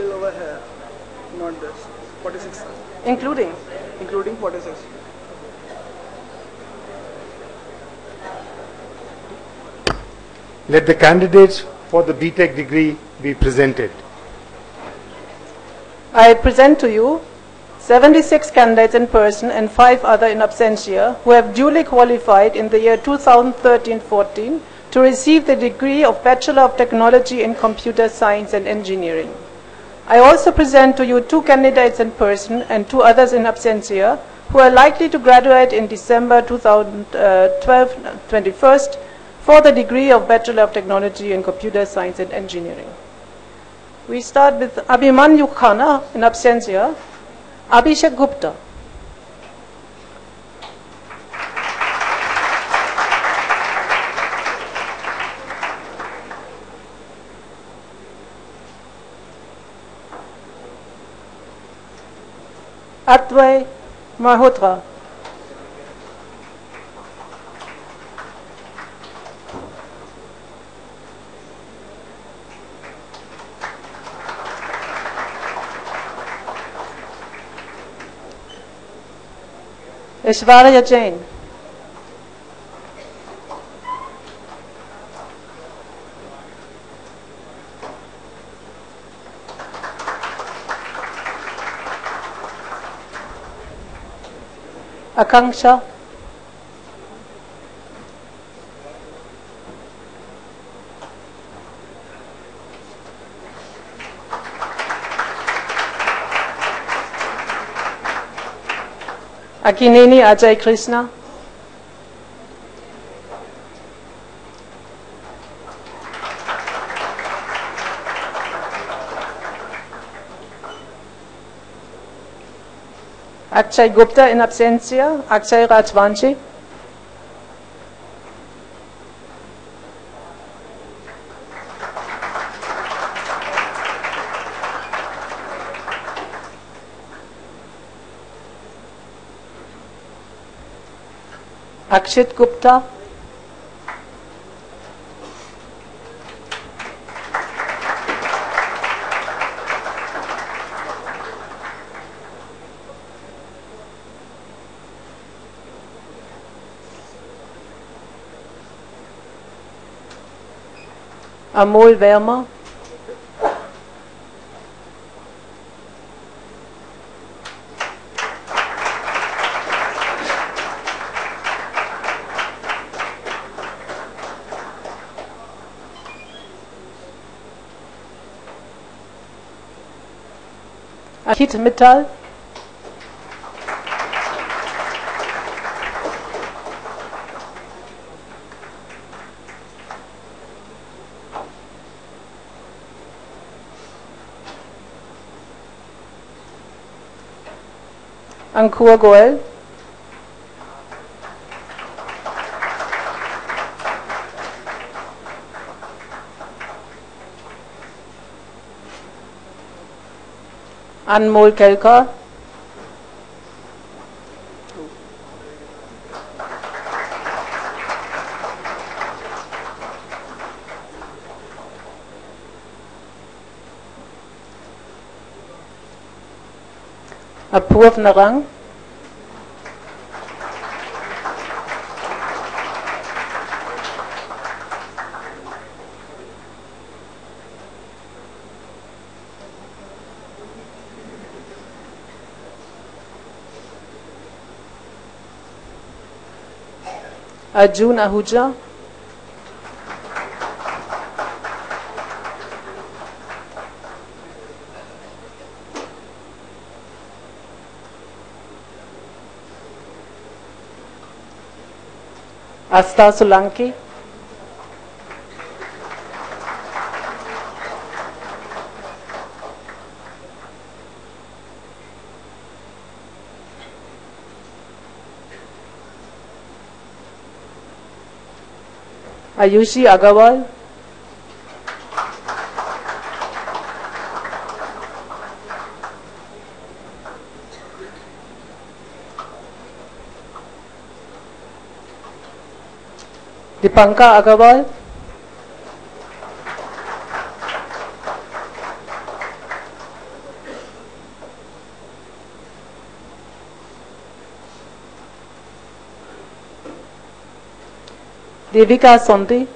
till over here, not this. 46, Including? including 46. Let the candidates for the BTech degree be presented. I present to you 76 candidates in person and 5 other in absentia who have duly qualified in the year 2013-14 to receive the degree of Bachelor of Technology in Computer Science and Engineering. I also present to you 2 candidates in person and 2 others in absentia who are likely to graduate in December 2012-21 for the degree of Bachelor of Technology in Computer Science and Engineering. We start with Abhimanyu Khanna in absentia, Abhishek Gupta. Atvay Malhotra. Ishwarya Jain. Akanksha. Akineni Ajay Krishna. Akshay Gupta in absentia, Akshay Rajvanshi. Akshit Gupta. Amol Verma. Akit Mittal. Ankur Goel. Anmol Kelkar. Apurv Narang. Arjun Ahuja. Asta Solanki. Ayushi Agarwal. Dipanka Agarwal. Devika Sonti.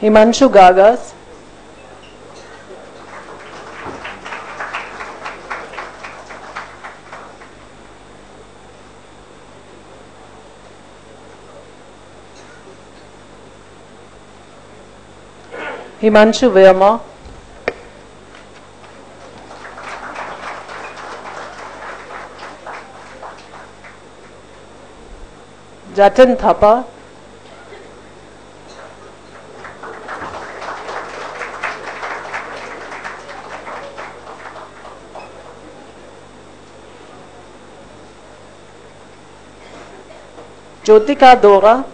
Himanshu Gagas. Himanshu Verma. Jatin Thapa. Jyotika Dora.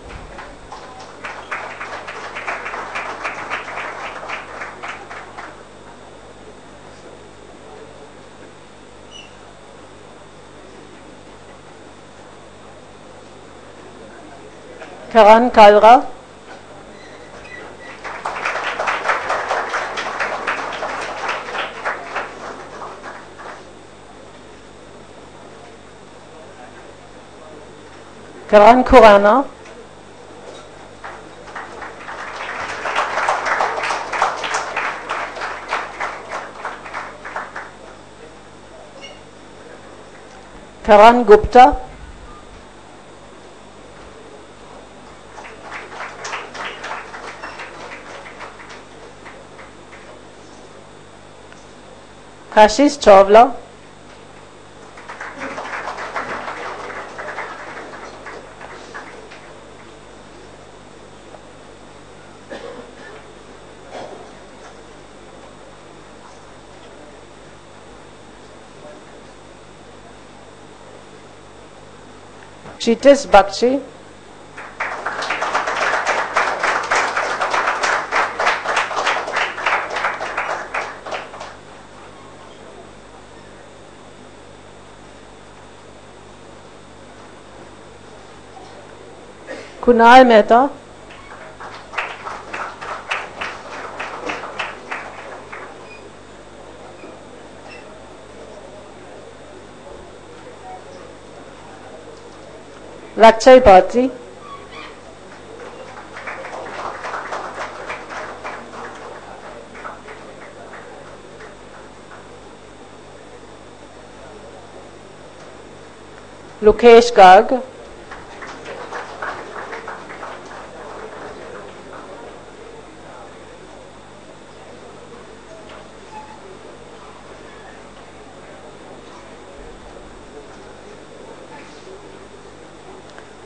Karan Kalra. Karan Kurana. Karan Gupta. Kashish Chawla. Chitis Bakshi. Kunal Mehta. Lakshai Patri. Lukesh Garg.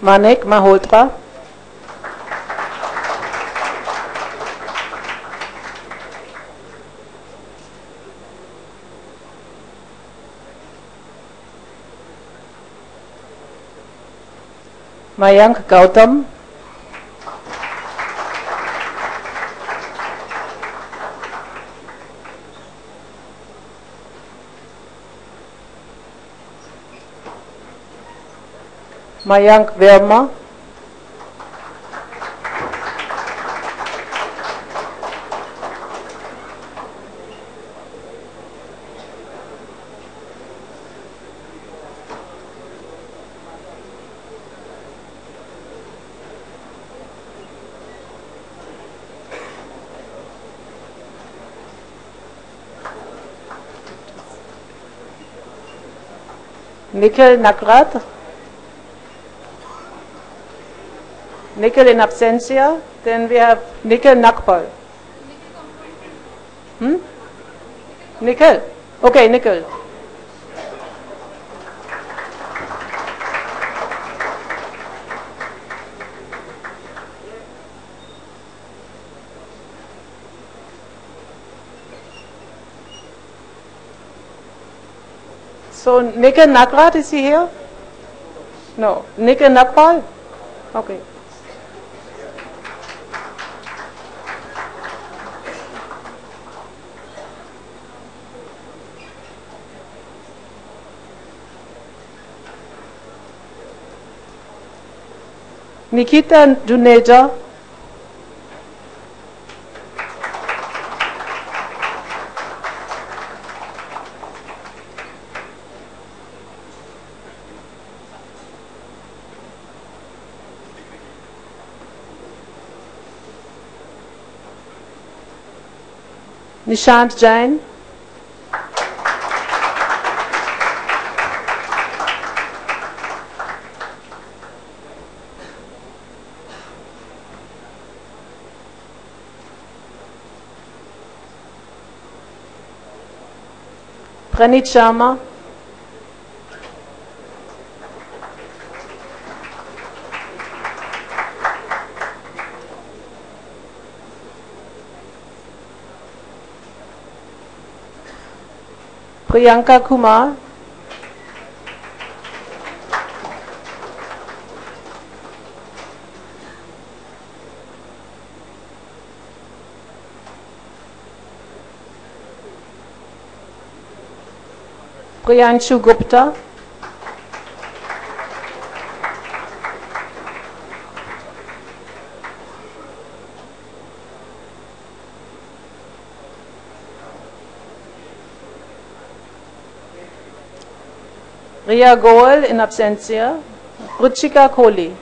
Manik Malhotra. Mayank Gautam. Mayank Verma. Nikhil Nakrat. Nikhil in absentia. Then we have Nikhil Nakpal. Nikhil? Okay, Nikhil. So Nikhil Nakrat, is he here? No. Nikhil Nakpal? Okay. Nikita Juneja. Nishant Jain. Pranit Sharma. Priyanka Kumar. Priyanshu Gupta. Riya Goel in absentia. Ruchika Kohli.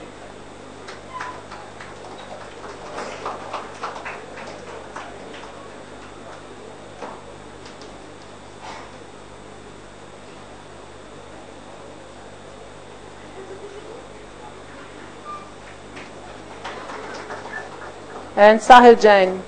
And Sahil Jain.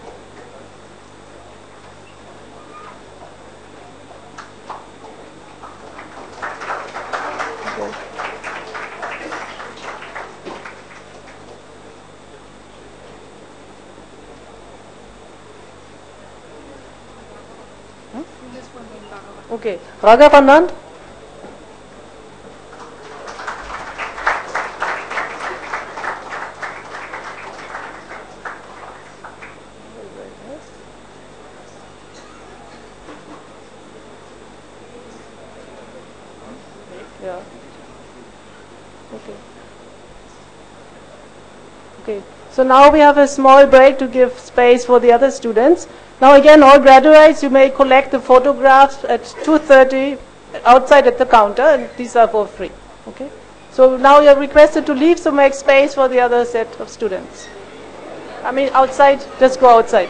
Okay, Raghav Anand. Yeah. Okay. Okay. So now we have a small break to give space for the other students. Now again, all graduates, you may collect the photographs at 2:30 outside at the counter, and these are for free. Okay. So now you're requested to leave, so make space for the other set of students. I mean, outside, just go outside.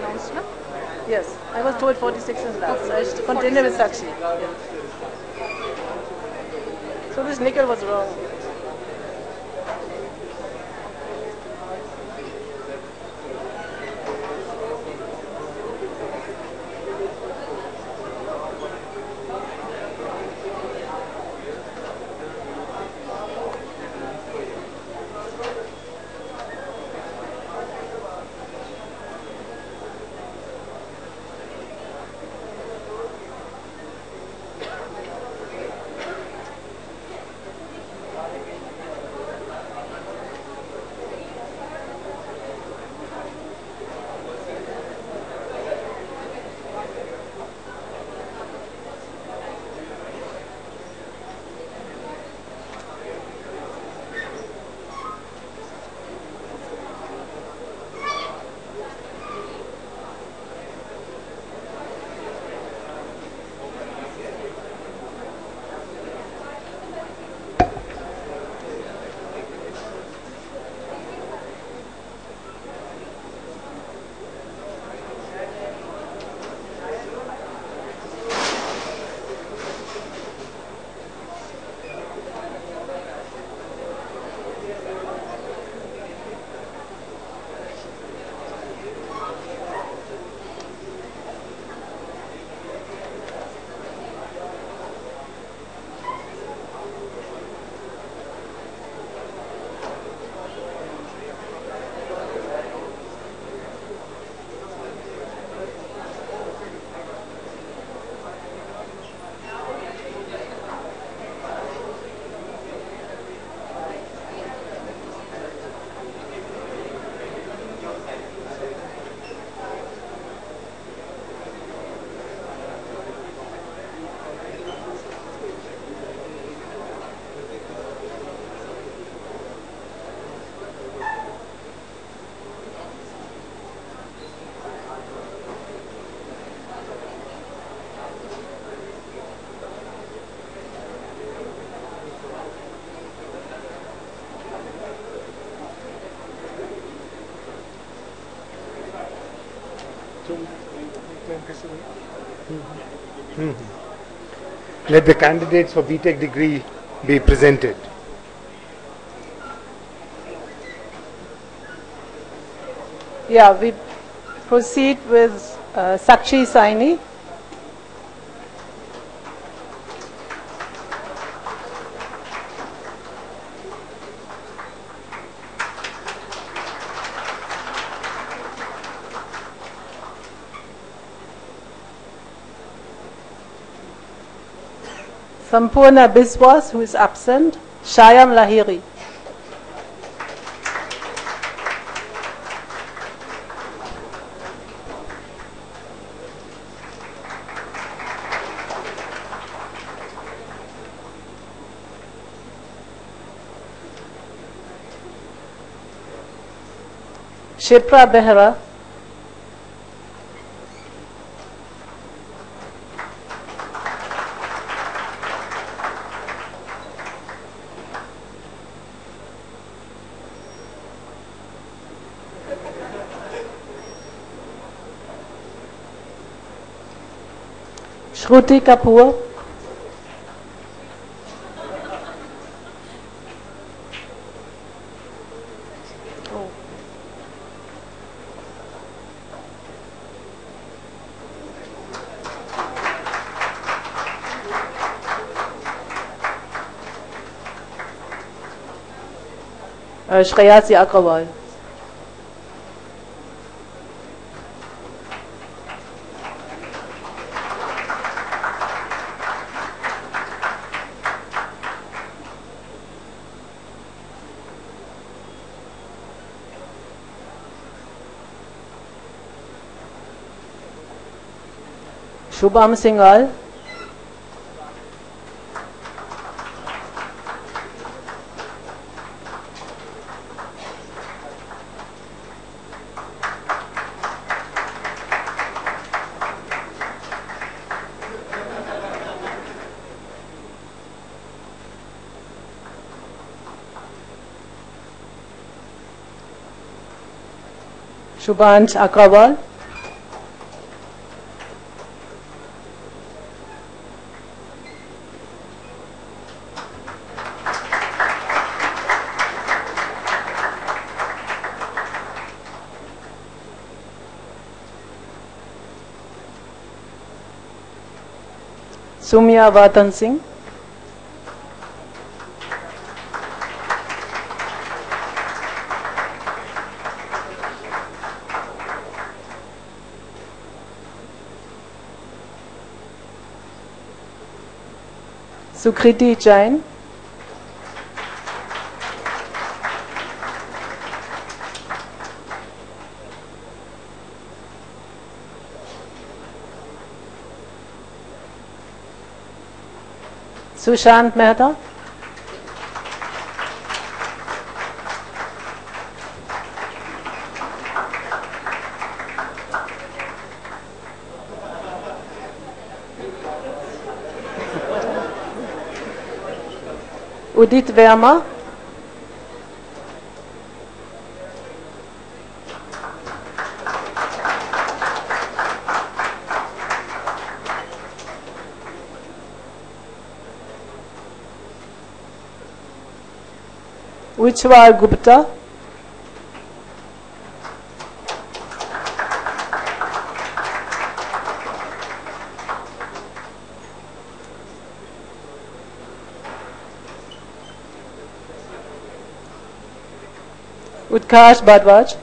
announced, no? Yes, I was told 46 is last. I should continue with Sakshi. Yeah. So this nickel was wrong. Let the candidates for BTech degree be presented. Yeah, we proceed with Sakshi Saini. Sampurna Biswas, who is absent. Shyam Lahiri. Shipra Behra. Shruti Kapoor. Shreyasi Agrawal. Shubham Singhal. Shubhansh Agrawal. Sumya Vatan Singh. Sukriti Jain. Sushant Mehta. Udit Verma. Uchwal Gupta. Utkarsh Bhardwaj.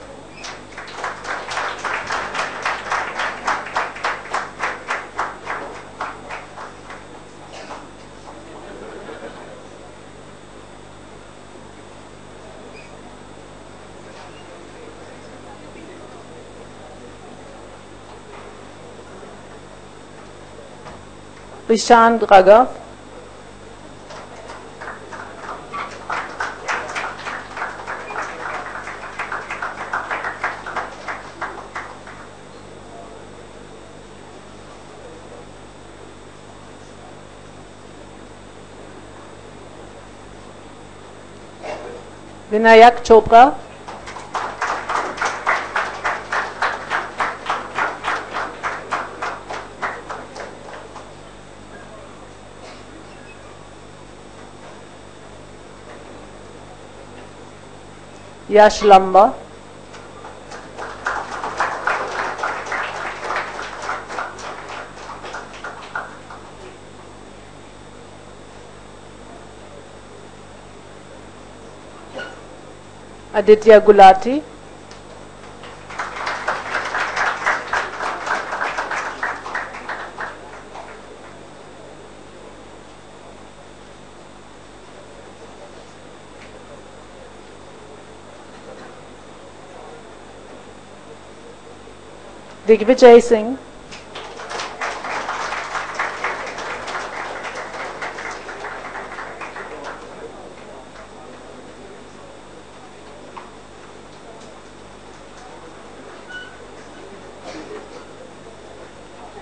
Prashant Raghav. Vinayak Chopra. Yash Lamba. Aditya Gulati. Digvijay Singh.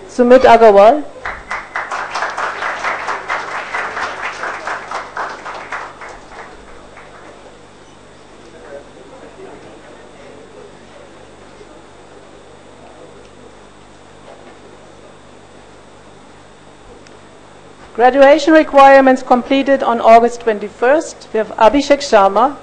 Sumit Agarwal. Graduation requirements completed on August 21st. We have Abhishek Sharma.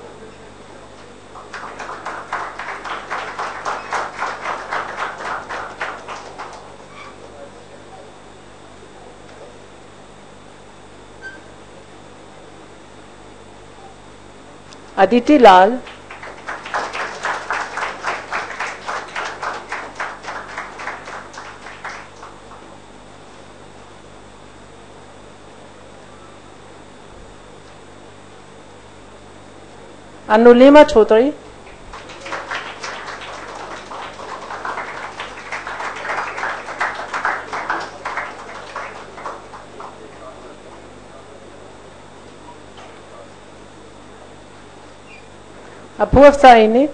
Aditi Lal. Anulima Chaudhary. Apurv Saini.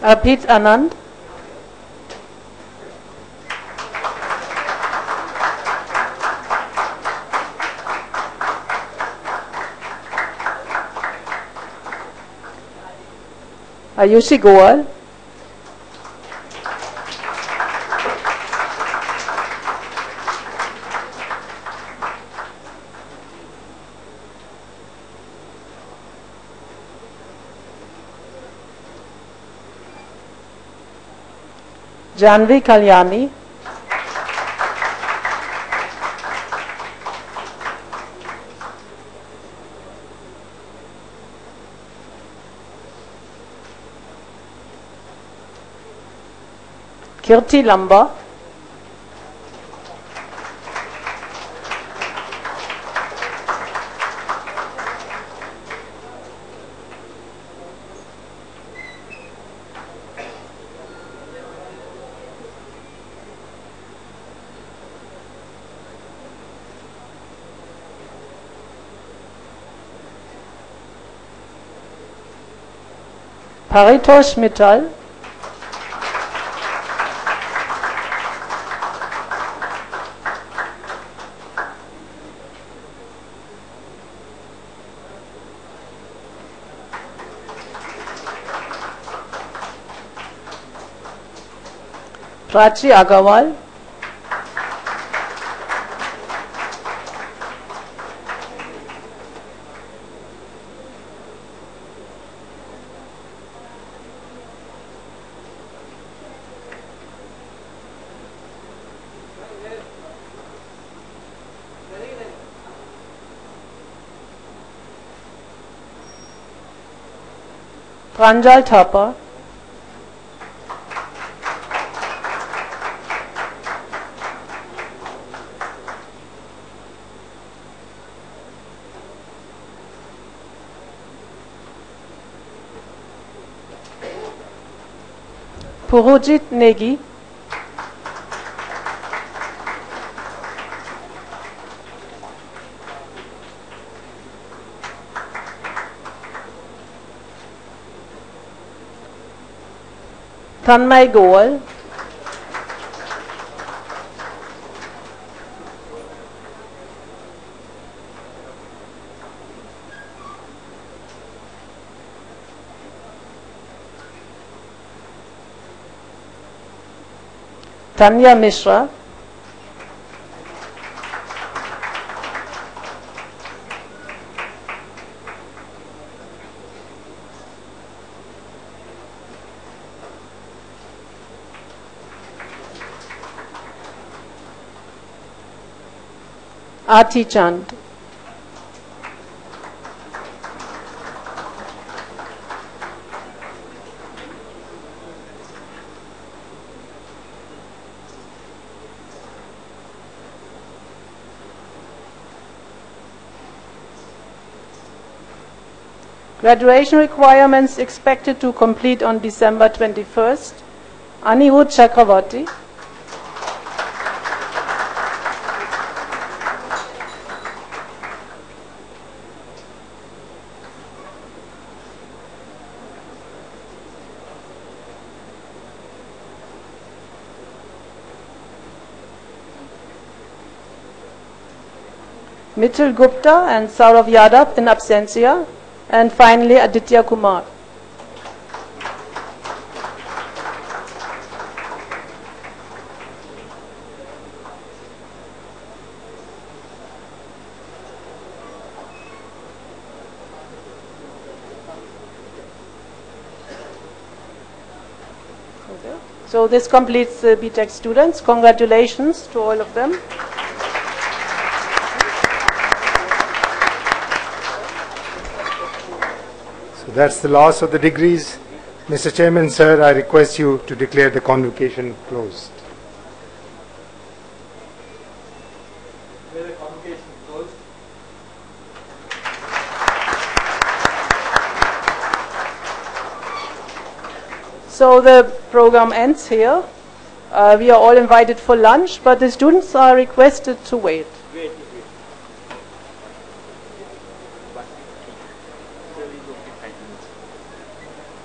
Abhit Anand. Ayushi Goal, Janvi Kalyani, Kirti Lamba, Paritosh Mittal, Prachi Agarwal, Pranjal Thapa, Purojit Negi, Tanmay Goal, Tanya Mishra, Aarti Chand, graduation requirements expected to complete on December 21st. Anirudh Chakravarti, Mitchell Gupta and Saurav Yadav in absentia, and finally Aditya Kumar. Okay. So this completes the BTech students. Congratulations to all of them. That's the last of the degrees. Mr. Chairman, sir, I request you to declare the convocation closed. The convocation closed. So the program ends here. We are all invited for lunch, but the students are requested to wait.